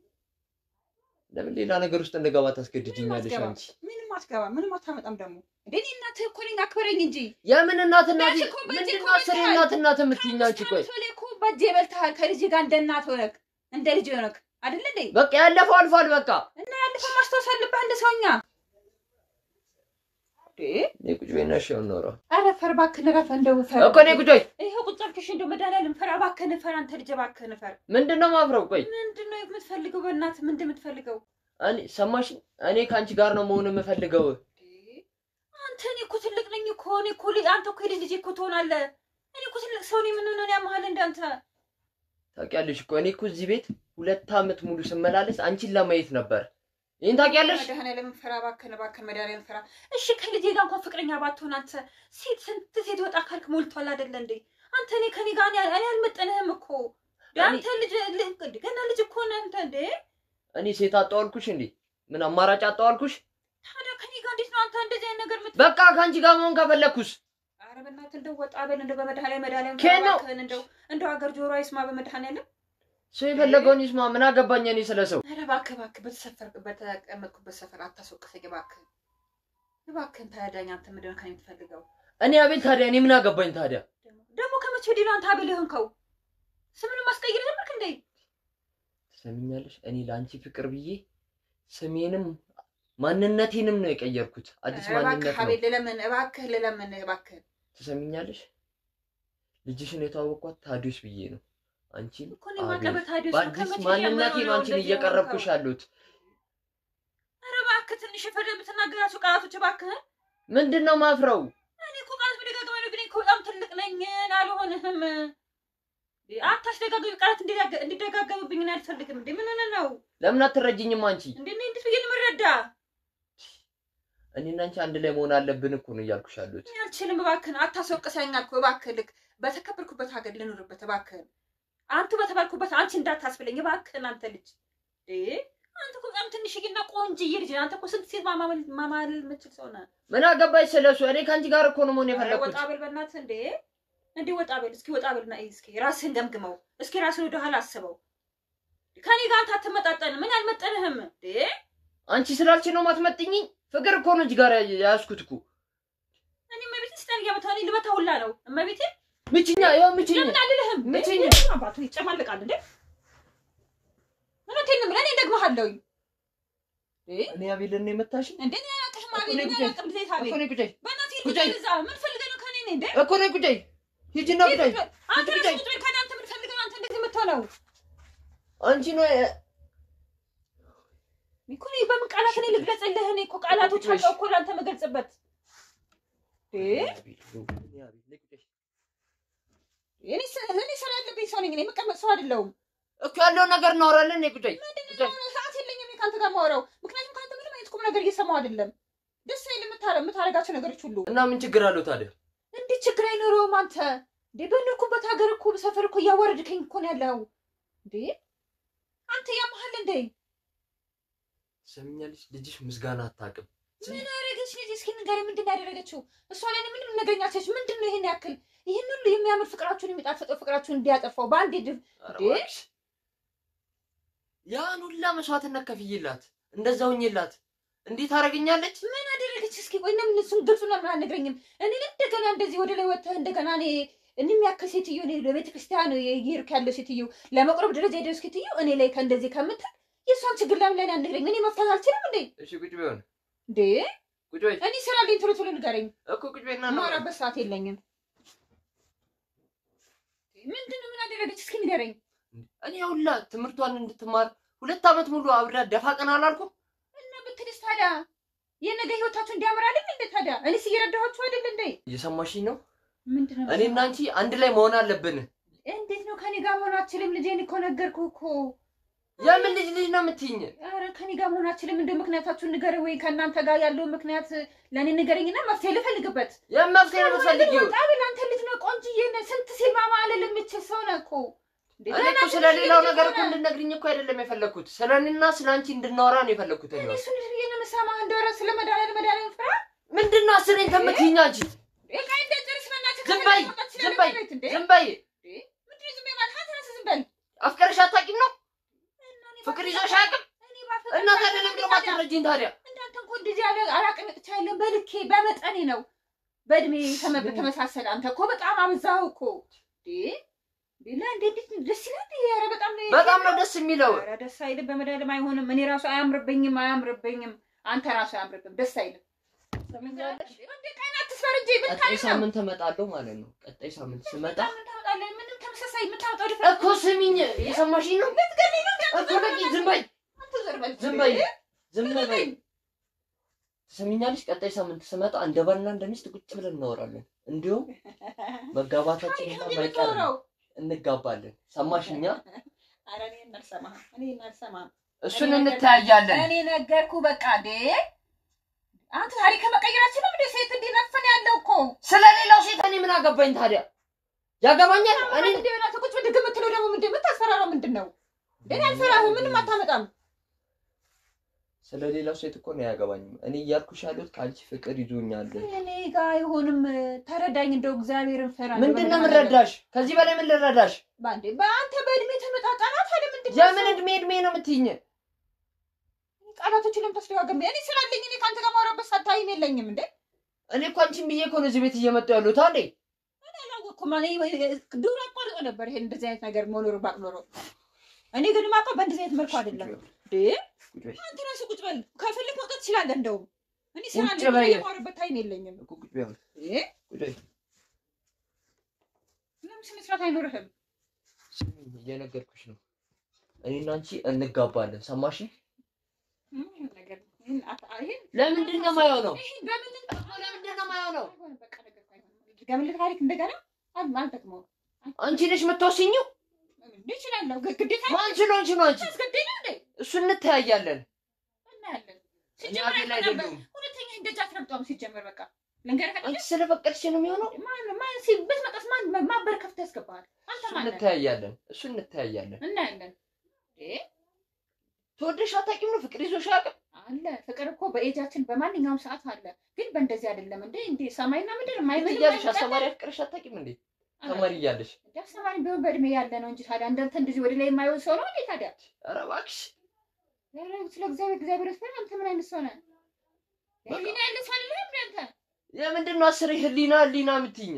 ለምን ሌላ ነገር ውስጥ እንደገባ ታስገድጂኛለሽ አንቺ? ምንም አትገባም፣ ምንም አታመጣም ደግሞ። እንዴ እናትህ እኮ ነኝ፣ አክብረኝ እንጂ። የምን እናትና ምንድን ነው አስሬ እናትና የምትይኝ አንቺ? ቆይ እኮ በእጄ በልተሃል ከልጅ ጋር እንደ እናት ሆነክ እንደ ልጅ ሆነክ አይደል እንዴ? በቃ ያለፈው አልፏል በቃ። እና ያለፈው ማስታወስ አለብህ እንደ ሰውኛ። ነይ ቁጭ በይ እና እሺ እናውራ። ኧረ ፈር እባክህን እረፍ። እንደው ፈር እኮ ነይ ቁጭ በይ። ይኸው ቁጭ አልክሽ። እንደው መድኃኒዓለም ፈር እባክህን ፈር። አንተ ልጅ እባክህን ፈር። ምንድን ነው ማፍረው? ቆይ ምንድን ነው የምትፈልገው? በእናትህ ምንድን ነው የምትፈልገው? እኔ ሰማሽ? እኔ ከአንቺ ጋር ነው መሆን የምፈልገው። አንተ እኔ እኮ ትልቅ ነኝ እኮ እኔ እኮ አንተ እኮ ልጅ እኮ ትሆናለህ። እኔ እኮ ትልቅ ሰው ነኝ። ምን ነው ያመሃል እንዳንተ? ታውቂያለሽ እኮ እኔ እኮ እዚህ ቤት 2 ዓመት ሙሉ ስመላለስ አንቺን ለማየት ነበር። ይሄን ታውቂያለሽ? መድኃኒዓለም ፈራ እባክህን፣ እባክህን መድኃኒዓለም ፈራ። እሺ ከልጄ ጋር እንኳን ፍቅረኛ ባትሆን አንተ ስንት ሴት ወጣ ካልክ ሞልቷል አይደለ እንዴ? አንተ እኔ ከኔ ጋር እኔ አልመጠንህም እኮ። አንተ ልጅ ገና ልጅ እኮ ነህ አንተ እንዴ? እኔ ሴት አጣዋልኩሽ እንዴ? ምን አማራጭ አጣዋልኩሽ? ታዲያ ከኔ ጋር እንዴት ነው አንተ እንደዚህ አይነት ነገር በቃ ከአንቺ ጋር መሆን ከፈለኩስ? ኧረ በእናትህ እንደው ወጣ በል እንደው በመድኃኒዓለም እባክህን እንደው ሀገር ጆሮ አይስማ በመድኃኒዓለም። ሰው የፈለገውን ይስማ፣ ምን አገባኝ እኔ ስለሰው። ኧረ እባክህ በተቀመጥኩበት ሰፈር አታስወቅሰኝ እባክህን። ታዲያ አንተ ምንድን ነው ከእኔ የምትፈልገው? እኔ አቤል ታዲያ እኔ ምን አገባኝ ታዲያ? ደግሞ ከመቼ ወዲህ ነው አንተ አቤል የሆንከው? ስምንም ማስቀየር ጀመርክ እንዴ? ትሰሚኛለሽ? እኔ ለአንቺ ፍቅር ብዬ ስሜንም ማንነቴንም ነው የቀየርኩት። አዲስ ማንነት ነው። አቤል እባክህ ትሰሚኛለሽ? ልጅሽን የተዋወቅኳት ታዲዮስ ብዬ ነው። አንቺን እኮ ነው ማቀበት ታዲዮስ ነው። በአዲስ ማንነቴ ነው አንቺን እየቀረብኩሽ ያሉት። ኧረ እባክህ ትንሽ ፈደም ብትናገራቸው ቃላቶች እባክህ። ምንድን ነው ማፍረው? እኔ እኮ ቃላት በደጋግማ ነው ግን እኮ በጣም ትልቅ ነኝ አልሆንህም። አታስደጋግም፣ ቃላት እንዲደጋገምብኝ ነው አልፈልግም። እንዴ ምን ሆነህ ነው? ለምን አትረጂኝም አንቺ? እንዴ እንዴት ብዬሽ ነው የምረዳ? እኔና አንቺ አንድ ላይ መሆን አለብን እኮ ነው እያልኩሽ ያሉት። እኔ አልችልም እባክህን፣ አታስወቅሰኝ አልኩህ። እባክህ ልክ በተከበርኩበት ሀገር ልኑርበት እባክህን። አንቱ በተባልኩበት አንቺ እንዳታስብለኝ እባክህን። አንተ ልጅ አንተ እኮ በጣም ትንሽዬና ቆንጆዬ ልጅ ነህ። አንተ እኮ ስንት ሴት ማማለል የምትችል ሰው ነህ። ምን አገባሽ ስለሱ? እኔ ከአንቺ ጋር እኮ ነው መሆን የፈለኩት። ወጣ በል በእናትህ። እንዴ ወጣ በል እስኪ፣ ወጣ በልና እስኪ ራስህን ገምግመው። እስኪ ራስህን ወደ ኋላ አስበው። ከኔ ጋር አንተ አትመጣጠንም። ምን አልመጠንህም እንዴ? አንቺ ስላልሽ ነው የማትመጥኝኝ። ፍቅር እኮ ነው እዚህ ጋር ያዝኩት እኮ። እኔ እመቤቴ ስታን ያመጣው እኔ ልመታ ሁላ ነው እመቤቴ። ምችኛ ያው ምችኛ ለምን አልልህም? ምችኛ አባቱ ይጨማልቃል እንዴ? እውነቴን ነው የምልህ። እኔ ደግመሃለሁኝ። እኔ አቤልን ነው የመታሽ እንዴ? እኔ አያውቅሽም አቤልን ያውቅም ዘይት አቤል። እኮ ነው ቁጭይ በእናትህ ልጅ እዛ ምን ፈልገህ ነው ከኔ እንዴ? እኮ ነው ቁጭይ ሂጂና ቁጭይ። አንተ ቁጭይ ከኔ አንተ ምን ፈልገህ ነው አንተ እንደዚህ የምትሆነው? አንቺ ነው እኮ ነው በምን ቃላት እኔ ልግለጽልህ? እኔ እኮ ቃላቶች አውቀው እኮ ለአንተ መገልጽበት እኔ ስራ ያለብኝ ሰው ነኝ። እኔ የምቀመጥ ሰው አይደለሁም እኮ። ያለውን ነገር እናወራለን። እኔ ቁጭይ ሰዓት የለኝም እኔ ከአንተ ጋር የማወራው፣ ምክንያቱም ከአንተ ምንም አይነት ቁም ነገር እየሰማሁ አይደለም። ደስ አይልም የምታደርጋቸው ነገሮች ሁሉ። እና ምን ችግር አለው ታዲያ? እንዴት ችግር አይኖረውም? አንተ እንዴ በኖርኩበት ሀገር እኮ ሰፈር እኮ እያዋረድከኝ እኮ ነው ያለው እንዴ። አንተ ያመሃል እንዴ? ሰምኛለሽ? ልጅሽ ምስጋና አታውቅም። ምን አደረገች ልጅ? እስኪ ንገረኝ፣ ምንድን ነው ያደረገችው? እሷ ላይ ምንም ነገኛቸች ምንድን ነው ይሄን ያክል ይሄን ሁሉ የሚያምር ፍቅራችሁን የሚጣፍጠው ፍቅራችሁን እንዲያጠፋው በአንዴ ድብ ያን ሁላ መስዋዕትነት ከፍዬላት እንደዛ ሆኜላት እንዴት አደረገኛለች? ምን አደረገች? እስኪ ቆይ ለምን እሱን ግልጹ ለምን አልነግረኝም? እኔ እንደገና እንደዚህ ወደ ላይ ወጥተህ እንደገና እኔ የሚያክል ሴትዮ እኔ ለቤተ ክርስቲያን እየሄድኩ ያለው ሴትዮ ለመቁረብ ደረጃ የደረስኩ ሴትዮ እኔ ላይ ከእንደዚህ ከምትል የእሷን ችግር ለምን ለኔ አልነግረኝ? እኔ መፍታት አልችልም እንዴ? እሺ ቁጭ በይ እንዴ ቁጭ በይ። እኔ ስራ ላይ ቶሎ ቶሎ ንገረኝ እኮ ቁጭ በይና ማውራበት ሰዓት የለኝም። ምንድን ነው ምን አደረገች? እስኪ ንገረኝ። እኔ ሁላ ትምህርቷን እንድትማር 2 ዓመት ሙሉ አብራ ደፋ ቀና አላልኩም? እና ብትልስ ታዲያ የነገ ህይወታችሁ እንዲያምር አይደል እንዴ? ታዲያ እኔስ እየረዳኋችሁ አይደል እንዴ? እየሰማሽኝ ነው? ምንድነው? እኔና አንቺ አንድ ላይ መሆን አለብን። እንዴት ነው ከኔ ጋር መሆን አትችልም? ልጄን እኮ ነገርኩህ እኮ። የምን ልጅ ነው የምትይኝ? ኧረ ከኔ ጋር መሆን አትችልም። እንደው ምክንያታችሁን ንገረኝ፣ ወይ ከእናንተ ጋር ያለው ምክንያት ለእኔ ንገረኝና መፍትሄ ልፈልግበት። የመፍትሄ ነው የምትፈልጊው? ጣብል አንተ ልጅ ነው ቆንጅዬ ነህ፣ ስንት ሲል ማማ አለል የምችል ሰው ነህ እኮ። እኔ እኮ ስለሌላው ነገር እኮ እንድነግሪኝ እኮ አይደለም የፈለኩት፣ ስለኔና ስለአንቺ እንድናወራ ነው የፈለኩት። እኔ እሱን ልጅ ነው የምሰማህ። እንደው ኧረ ስለ መድኃኒዓለም ፍራ። ምንድነው አስረኝ ተመትኝ አንቺ እቃይ እንደጨርስ በእናትህ ዝም በይ ዝም በይ ዝም በይ ምንድነው ዝም በይ ማለት አንተ ዝም በል አፍቀርሽ አታውቂም ነው ፍቅር ይዞሽ አያውቅም እና ታዲያ ለምን ማትረጂኝ ታዲያ እንዳንተ እኮ እንደዚህ ያለ አላቅም እጥቻለሁ በልኬ በመጠኔ ነው በእድሜ ተመሳሰለ አንተ እኮ በጣም አብዛው እኮ ቢላ እንዴት ደስ ይላል ኧረ በጣም ነው ደስ የሚለው ኧረ ደስ አይልም በመዳለም አይሆንም እኔ ራሱ አያምርብኝም አንተ ራሱ አያምርብም ደስ አይልም እንዴ ቀናት ትስፈርጂ ምን ታዲያ ሳምንት ተመጣጣው ማለት ነው ቀጣይ ሳምንት ስመጣ ምንም ተመሳሳይ የምታወጣው እኮ ስሚኝ የሰማሽኝ ነው ልትገለኝ ነው እኮ በቂ ዝም በይ ዝም በይ ትሰሚኛለሽ ቀጣይ ሳምንት ስመጣ እንደ ባልና እንደ ሚስት ቁጭ ብለን እናወራለን እንዲሁም መጋባታችንና ማይቀር እንጋባለን ሰማሽኛ ኧረ እኔ እናልሰማም እሱን እንተያያለን እኔ ነገርኩ በቃ እንዴ አንተ ታሪክ መቀየራችን ነው እንዴ ሴት እንዲነፈን ያለው እኮ ስለሌላው ሴት እኔ ምን አገባኝ ታዲያ ያገባኛል እኔ እንደና ተቁጭ ብድግምት ነው ደግሞ ምንድነው ታስፈራራው ምንድነው ደና አልፈራሁ ምንም አታመጣም ስለሌላው ሴት እኮ ነው ያገባኝም እኔ እያልኩሽ ያሉት ካንቺ ፍቅር ይዞኛል እኔ ጋር አይሆንም ተረዳኝ እንደው እግዚአብሔርን ፈራ ምንድነው ምንረዳሽ ከዚህ በላይ ምን ልረዳሽ ባንዴ በአንተ በእድሜ ተመጣጣናት አይደል ምንድነው የምን እድሜ ነው የምትይኝ ቃላቶችንም ተስተዋገም እኔ ስላለኝ እኔ ካንተ ጋር ማውራበት ሳታይም የለኝም እንዴ እኔ እኮ አንቺን ብዬ እኮ ነው እዚህ ቤት እየመጣሁ ያለሁት አይደል እኔ አላወኩም እኔ ዱር አቋርጦ ነበር ይሄን እንደዚህ አይነት ነገር መኖር ባቅኖሮ እኔ ግን ማውቀው በእንደዚህ አይነት መልኩ አይደለም እንዴ አንተ ራስህ ቁጭ በል ከፈልክ መውጣት ትችላለህ እንደውም እኔ ስላለኝ ማውራበት ታይም የለኝም እኮ ቁጭ በይ ቁጭ በይ ለምን ስነ ስርዓት አይኖርህም እየነገርኩሽ ነው እኔና አንቺ እንጋባለን ሰማሽ ነገር ለምንድን ነው የማይሆነው በቃ ነገር አይሆንም ገምልህ ታሪክ እንደገና አልጠቅመውም አንቺ ነሽ የምትወስኚው ይችላልው ግዴታ ማን ስለሆንሽ ነው አንቺ አስገደኝ እንዴ እሱ እንተያያለን እናያለን ሲጀመር ሁለተኛ እንደጃት ረብጣም ሲጀመር በቃ ልንገርህ አንቺ ስለፈቀድሽ ነው የሚሆነው ማን ሲበት መጣስ ማን ማበር ከፍተ ያስገባል አንተ ማን እንተያያለን እሱ እንተያያለን እናያለን ተወደሽ አታውቂም ነው ፍቅር ይዞሽ አያውቅም አለ ፍቅር እኮ በኤጃችን በማንኛውም ሰዓት አለ ግን በእንደዚህ አይደለም እንዴ ሰማይና ምድር ምን እያልሽ አስተማሪ ፍቅርሽ አታውቂም እንዴ ተማሪ እያለሽ አስተማሪ ቢሆን በእድሜ ያለ ነው እንጂ ታዲያ እንዳንተ እንደዚህ ወደ ላይ የማይወል ሰው ነው እንዴ ታዲያ ኧረ እባክሽ ስለ እግዚአብሔር ስለ አንተ ምን አይነት ሰው ነህ ህሊና ያለ ሰው አይደለም አንተ የምንድን ነው አስሬ ህሊና የምትይኝ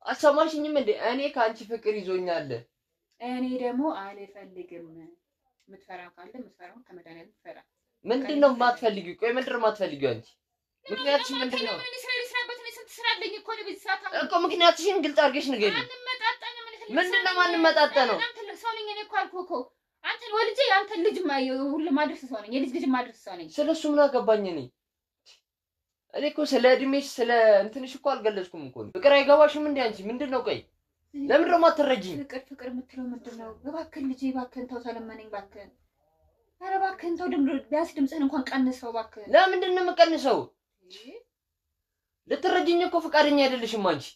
አሰማሽኝም እንዴ እኔ ካንቺ ፍቅር ይዞኛል እኔ ደግሞ አልፈልግም ምትፈራው ካለ ምትፈራው ከመዳንያል ፈራ ምንድነው ማትፈልጊው ቆይ ምንድነው ማትፈልጊው አንቺ ምክንያትሽ ምንድነው እኮ ምክንያትሽን ግልጽ አድርገሽ ንገሪኝ ምንድነው ማንመጣጠነው ሰው ነኝ እኔ እኮ አልኩህ እኮ አንተን ወልጄ አንተን ልጅ ሁሉ ማድረስ ሰው ነኝ የልጅ ማድረስ ሰው ነኝ ስለሱ ምን አገባኝ እኔ እኮ ስለ እድሜሽ ስለ እንትንሽ እኮ አልገለጽኩም እኮ ፍቅር አይገባሽም እንዴ አንቺ ምንድነው ቆይ ለምን ነው ማትረጂኝ ፍቅር የምትለው ምንድነው እባክህ ልጄ እባክህን ተው ተለመነኝ እባክህን ኧረ እባክህን ተው ቢያንስ ድምፅህን እንኳን ቀንሰው እባክህን ለምንድን ነው የምቀንሰው ልትረጂኝ እኮ ፈቃደኛ አይደለሽም አንቺ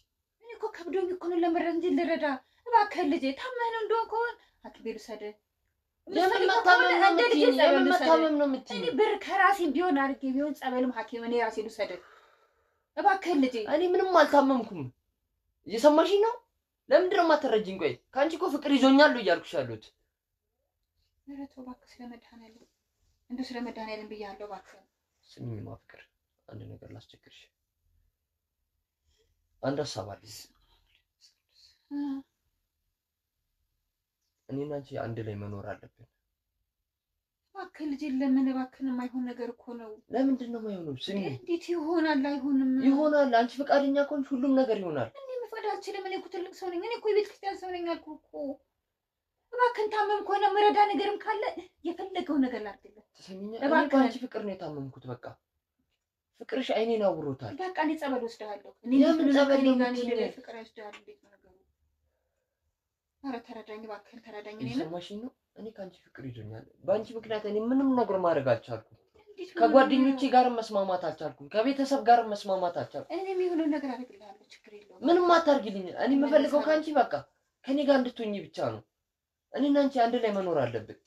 እኔ እኮ ከብዶኝ እኮ ነው ለመረዳት እንጂ ልረዳ እባክህን ልጄ ታመህ እንደሆነ ከሆነ ሐኪም ቤት ውሰደህ ለምን መታመም ነው የምትይኝ እኔ ብር ከራሴ ቢሆን አድርጌ ቢሆን ጸበልም ሐኪም እኔ ራሴ ልውሰድህ እባክህን ልጄ እኔ ምንም አልታመምኩም እየሰማሽኝ ነው ለምንድን ነው የማትረጂኝ ቆይ ካንቺ እኮ ፍቅር ይዞኛል እያልኩሽ ያሉት ኧረ ተው እባክህ ስለመድኃኒዓለም እንደው ስለመድኃኒዓለም ብያለሁ እባክህ ስሚኝማ ፍቅር አንድ ነገር ላስቸግርሽ አንድ ሀሳብ አለኝ እኔና አንቺ አንድ ላይ መኖር አለብን እባክህ ልጄ ለምን እባክህን የማይሆን ነገር እኮ ነው ለምንድን ነው የማይሆነው ስሚ እንዴት ይሆናል አይሆንም ይሆናል አንቺ ፈቃደኛ ከሆንሽ ሁሉም ነገር ይሆናል እኔ መፍቀድ አልችልም እኔ እኮ ትልቅ ሰው ነኝ እኔ እኮ የቤተ ክርስቲያን ሰው ነኝ አልኩህ እኮ እባክህን ታመም ከሆነ ምረዳ ነገርም ካለ የፈለገው ነገር ላድርግልህ ትሰሚኛለሽ እኔ በአንቺ ፍቅር ነው የታመምኩት በቃ ፍቅርሽ አይኔን አውሮታል በቃ እኔ ጸበል ወስደሃለሁ እኔ ለምን ጸበል ነው ፍቅር ወስደሃለሁ እንዴት ነው ነገሩ ኧረ ተረዳኝ እባክህን ተረዳኝ እኔ ሰማሽኝ ነው እኔ ካንቺ ፍቅር ይዞኛል ባንቺ ምክንያት እኔ ምንም ነገር ማድረግ አልቻልኩም ከጓደኞቼ ጋር መስማማት አልቻልኩም ከቤተሰብ ጋር መስማማት አልቻልኩም እኔ የሚሆነው ነገር አድርግልሃለሁ ችግር የለውም ምንም አታርጊልኝ እኔ የምፈልገው ካንቺ በቃ ከኔ ጋር እንድትሆኚ ብቻ ነው እኔና አንቺ አንድ ላይ መኖር አለብን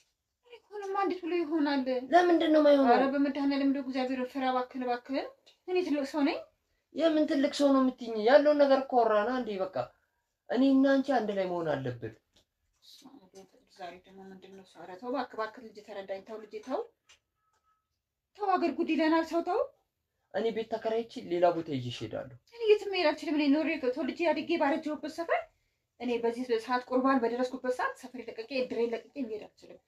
እኔ እኮ ነው እንዴት ብሎ ይሆናል? ለምንድን ነው የማይሆነው? ኧረ በመድኃኒዓለም እንደው እግዚአብሔር ፍራ እባክህን። እኔ ትልቅ ሰው ነኝ። የምን ትልቅ ሰው ነው የምትይኝ? ያለውን ነገር እኮ አወራና እንዴ በቃ እኔና አንቺ አንድ ላይ መሆን አለብን። ዛሬ ደግሞ ምንድን ነው? ኧረ ተው እባክህ ልጅ ተረዳኝ። ተው ልጅ ተው አገር ጉድ ይለናል ሰው ተው። እኔ ቤት ተከራይቼ ሌላ ቦታ ይዤሽ እሄዳለሁ። እኔ የትም መሄድ አልችልም። እኔ ኖሬ ተወልጄ አድጌ ባረጀሁበት ሰፈር እኔ በዚህ ሰዓት ቁርባን በደረስኩበት ሰዓት ሰፈር ለቅቄ ድሬ ለቅቄ መሄድ አልችልም።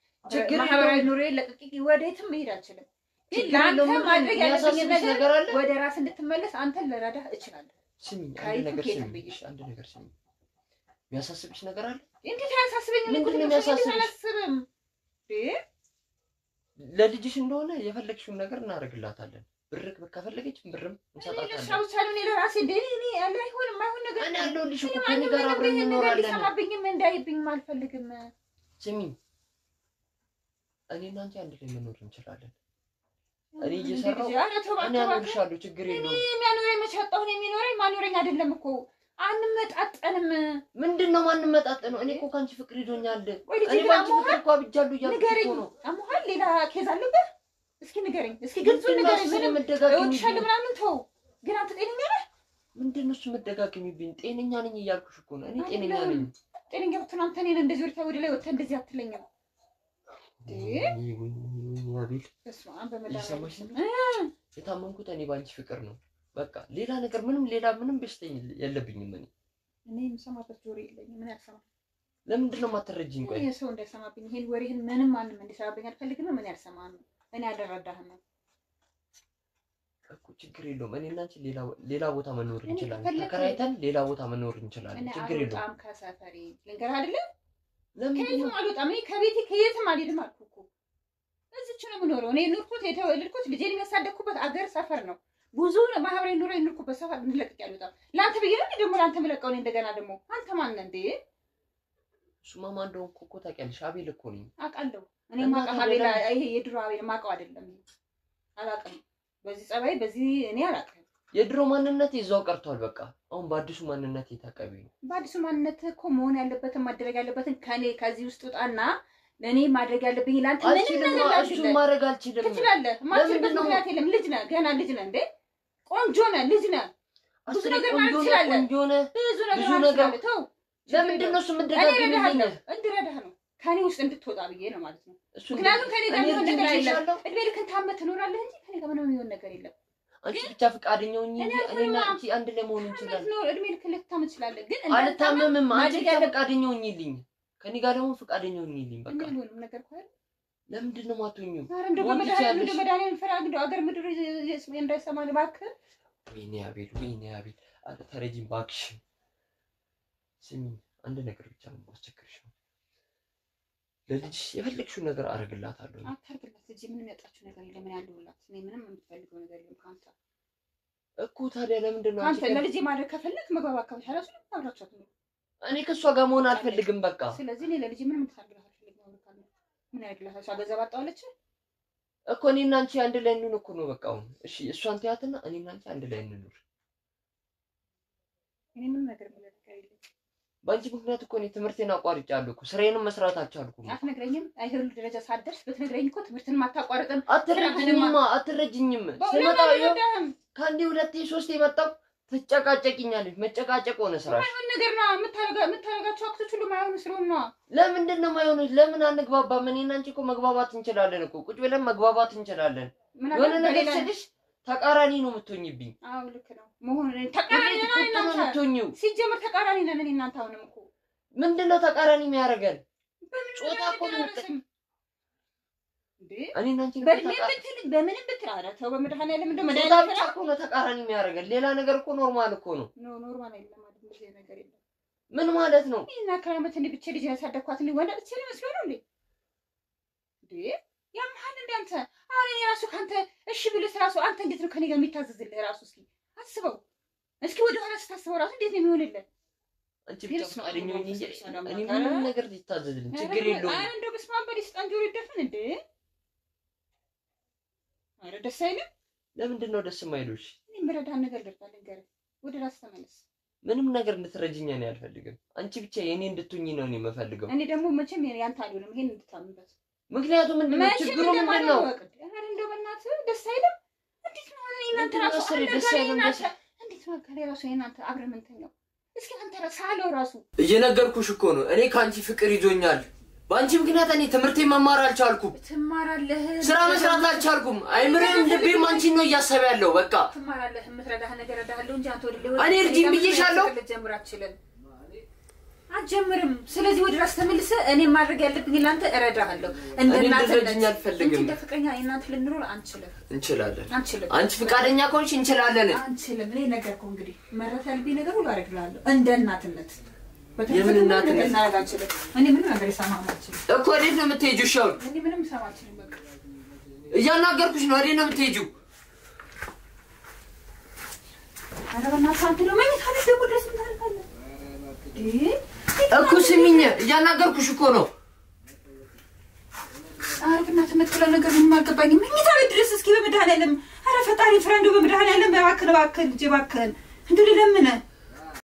ማህበራዊ ኑሮ ለቅቄ ወዴትም መሄድ አልችልም። ግን ለአንተ ማድረግ ያለብኝ ነገር ወደ ራስ እንድትመለስ አንተን ልረዳህ እችላለሁ። ስሚኝ አንድ ነገር ስሚኝ። የሚያሳስብሽ ነገር አለ? እንዴት አያሳስበኝም? ምንድን ነው የሚያሳስብም? ለልጅሽ እንደሆነ የፈለግሽውን ነገር እናደርግላታለን። ብርክ ከፈለገች ብርም እንሰጣታለን። ሳውሳሉን ለራሴ እንደኔ እኔ ያለ አይሆንም የማይሆን ነገር እኔ ያለሁልሽ እኮ ከእኔ ጋር አብረን እንኖራለን። ሊሰማብኝም እንዳይብኝም አልፈልግም። ስሚኝ እኔና አንቺ አንድ ላይ መኖር እንችላለን። እኔ እየሰራሁ እኔ አኖርሻለሁ፣ ችግር የለውም። እኔ የሚያኖረኝ መች አጣሁ? እኔ የሚኖረኝ ማኖረኝ አይደለም እኮ አንመጣጠንም። ምንድነው ማንመጣጠነው? እኔ እኮ ካንቺ ፍቅር ይዞኛል። እኔ ባንቺ ፍቅር እኮ አብጃለሁ እያልኩሽ እኮ ነው። አሞሃል? ሌላ ኬዝ አለብህ? እስኪ ንገረኝ፣ እስኪ ግልጹን ንገረኝ። ምንም እወድሻለሁ ምናምን ተው። ግን አንተ ጤነኛ ነህ? ምንድነው እሱ መደጋገሚብኝ? ጤነኛ ነኝ እያልኩሽ እኮ ነው። እኔ ጤነኛ ነኝ። ጤነኛ ብትሆን አንተ እኔን እንደዚህ ወደ ላይ ወጥተህ እንደዚህ አትለኝም። የታመንኩት እኔ ባንቺ ፍቅር ነው። በቃ ሌላ ነገር ምንም በሽተኛ የለብኝም። እኔ የምሰማበት ጆሮ የለኝም። ምን ያልሰማ? ለምንድን ነው የማትረጂኝ? ቆይ ይሄ ሰው እንዳይሰማብኝ ይሄን ወሬህን ምንም ማንም እንዲሰማብኝ አልፈልግም። ምን ያልሰማህ? እኔ አልረዳህም እኮ። ችግር የለውም። እኔ እና አንቺ ሌላ ቦታ መኖር እንችላለን። ተከራይተን ሌላ ቦታ መኖር እንችላለን። ችግር የለውም። በጣም ከሰፈሬ ልንገርህ አይደለ? ለምን አልወጣም? እኔ ከቤቴ ከየትም አልሄድም አልኩህ እኮ። እዚች ነው የምኖረው። እኔ የተወለድኩት ልጄን የሚያሳደግኩበት አገር ሰፈር ነው። ብዙ ማህበራዊ ኑሮ የኖርኩበት ሰፈር እንድለቅቅ ያልወጣም። ለአንተ ብዬ ነው ደግሞ ለአንተ የምለቀው። እኔ እንደገና ደግሞ አንተ ማን ነህ እንዴ? እሱማ ማን እንደሆንኩ እኮ ታውቂያለሽ። አቤል እኮ ነኝ። አውቃለሁ። እኔ ማውቀው አቤል፣ ይሄ የድሮ አቤል ማውቀው አይደለም። አላውቅም። በዚህ ጸባይ በዚህ እኔ አላውቅም። የድሮ ማንነት ይዘው ቀርቷል። በቃ አሁን በአዲሱ ማንነት የታቀቢ ነው። በአዲሱ ማንነት እኮ መሆን ያለበትን ማድረግ ያለበትን ከኔ ከዚህ ውስጥ ውጣና እኔ ማድረግ ያለብኝ ላንተ ምን ነገር እሱ ማድረግ አልችልም። ትችላለህ። ማድረግ ምክንያት የለም። ልጅ ነህ፣ ገና ልጅ ነህ። እንዴ ቆንጆ ነህ፣ ልጅ ነህ። ብዙ ነገር ማለት ትችላለህ። ቆንጆ ነህ፣ ብዙ ነገር ተው። ለምንድን ነው እሱ የምትደጋግምልኝ? እንድረዳህ ነው፣ ከኔ ውስጥ እንድትወጣ ብዬ ነው ማለት ነው። ምክንያቱም ከኔ ጋር ምንም ነገር የለም። እድሜ ልክን ታመህ ትኖራለህ እንጂ ከኔ ጋር ምንም የሚሆን ነገር የለም። አንቺ ብቻ ፈቃደኛ ሆኚ እኔና አንቺ አንድ ላይ መሆን እንችላለን። እድሜ ልክን ልትታመም ትችላለህ፣ ግን አልታመምም። አንቺ ብቻ ፈቃደኛ ሆኚልኝ፣ ከኔ ጋር ደግሞ ፈቃደኛ ሆኚልኝ። በቃ ምንም ነገር እኮ አይደል? ለምንድን ነው የማትሆኚው? ኧረ እንደው በመድኃኒዓለም ፍራ፣ እንደው አገር ምድር እንዳይሰማ እባክህ። ወይኔ አቤል፣ ኧረ ተረጂኝ እባክሽ። ስሚ አንድ ነገር ብቻ ነው የማስቸግርሽ ነው። ለልጅሽ የፈለግሽው ነገር አደርግላታለሁ። አታርግላት። ልጅ ምንም ያጣችው ነገር የለም። ምን ያለውላት እኔ ምንም የምትፈልገው ነገር የለም ካንተ እኮ። ታዲያ ለምንድን ነው አንተ ለልጅ ማድረግ ከፈለክ መግባባት ከፈለክ አብራችኋት ነው። እኔ ከሷ ጋር መሆን አልፈልግም። በቃ ስለዚህ እኔ ለልጅ ምንም ታርግላት አልፈልግም። አብራካለሁ ምን ያደርግላታል? እሷ ገንዘብ አጣዋለች እኮ። እኔና አንቺ አንድ ላይ እንኑር እኮ ነው በቃ። አሁን እሺ እሷን ተያትና እኔና አንቺ አንድ ላይ እንኑር። እኔ ምንም ነገር ማለት አይደለም። በአንቺ ምክንያት እኮ እኔ ትምህርቴን አቋርጫለሁ እኮ። ስራዬንም መስራት አልቻልኩም። አትነግረኝም? አይሁን ደረጃ ሳትደርስ ብትነግረኝ እኮ ትምህርትን አታቋርጥም። አትረጅኝም። ስመጣ ከአንዴ ሁለቴ ሶስቴ መጣሁ። ትጨቃጨቂኛለሽ። መጨቃጨቅ ሆነ ስራሽ። ማይሆን ነገር ነው የምታረጋቸው አክቶች ሁሉ ማይሆኑ ስለሆነ ነው። ለምንድን ነው ማይሆኑት? ለምን አንግባባም? እኔና አንቺ እኮ መግባባት እንችላለን እኮ። ቁጭ ብለን መግባባት እንችላለን። የሆነ ነገር ስልሽ ተቃራኒ ነው የምትሆኝብኝ። አዎ ልክ ነው። መሆን ተቃራኒ ነው የምትሆኚው። ሲጀመር ተቃራኒ ነን እኔ እናንተ። አሁንም እኮ ምንድነው ተቃራኒ የሚያደርገን? ጾታ እኮ ነው እንዴ? እኔና አንቺ በምንም ብትል ኧረ ተው በመድኃኒዓለም እንደው መድኃኒዓለም እኮ ነው ተቃራኒ የሚያደርገን። ሌላ ነገር እኮ ኖርማል እኮ ነው። ኖርማል አይደለም ማለት ነው። ነገር የለም። ምን ማለት ነው? እና ከራመት እንደ ብቻ ልጅ ያሳደግኳት እንደ ወንድ ልጅ መስሎ ነው እንዴ? ያምሃል እንደ አንተ አሁን እኔ ራሱ ካንተ እሺ ብለህ ራሱ አንተ እንዴት ነው ከኔ ጋር የሚታዘዝልህ? ራሱ አስበው እስኪ ወደ ኋላ ስታስበው ራሱ እንዴት ነው የሚሆንልህ? አንቺ ብቻ ፈቃደኛ ነኝ እንጂ እኔ ምንም ነገር ሊታዘዝልኝ ችግር የለውም። አረ እንደው በስመ አብ በሊስጣን ጆሮ ይደፈን እንዴ? አረ ደስ አይልም። ለምንድን ነው ደስ የማይሉሽ? እኔ የምረዳህን ነገር ልንገርህ፣ ወደ ራስ ተመለስ። ምንም ነገር እንድትረጂኝ እኔ አልፈልግም። አንቺ ብቻ የኔ እንድትሆኚ ነው እኔ የምፈልገው። እኔ ደግሞ መቼም ያንተ አልሆንም። ይሄን እንድታምንበት ምክንያቱም ምንድነው ችግሩ ምንድነው እንደው በእናትህ ደስ አይልም እንዴት ነው እናንተ ራሱ ደስ አይልም እንዴት ነው ከሌላ ራሱ እናንተ አብረን እንተኛው እስኪ አንተ ራስህ ራሱ እየነገርኩሽ እኮ ነው እኔ ካንቺ ፍቅር ይዞኛል ባንቺ ምክንያት እኔ ትምርቴን መማር አልቻልኩም ትማራለህ ስራ መስራት አልቻልኩም አይምሬም ልቤም አንቺን ነው እያሰበ ያለው በቃ ትማራለህ ምትረዳህ ነገር እረዳሃለሁ እንጂ አንተ ወደ ለወደ እኔ እርጂም ብዬሻለሁ ጀምራችልን አጀምርም ስለዚህ ወደ ራስ ተመልሰ እኔ ማድረግ ያለብኝ ላንተ እረዳሃለሁ እንደናንተ አልፈልግም እንደ ፍቅረኛ እናንተ ልንኖር እንችላለን አንቺ ፍቃደኛ ፍቃደኛ ከሆንሽ እንችላለን አንችልም እኔ ነገር እኮ እንግዲህ መረታ ያለብኝ ነገር ሁሉ አደርግልሃለሁ እንደ እናትነት የምን እናትነት እናረጋችልን እኔ ምንም ነገር ይሰማማችል እኮ ወዴት ነው የምትሄጂው ሻው እኔ ምንም ሰማችልኝ በቃ እያናገርኩሽ ነው ወዴት ነው የምትሄጂው አረበና ሳንት ነው ምን ታዲያ ደግሞ ድረስ ምታልካለህ እኮ ስሚኝ እያናገርኩሽ እኮ ነው አረበና ተመጥላ ነገር ምን ማገባኝ ምን ታዲያ ድረስ እስኪ በመድኃኒዓለም አረ ፈጣሪ ፍራንዶ በመድኃኒዓለም ባከለ ጀባከን እንዴ ለምን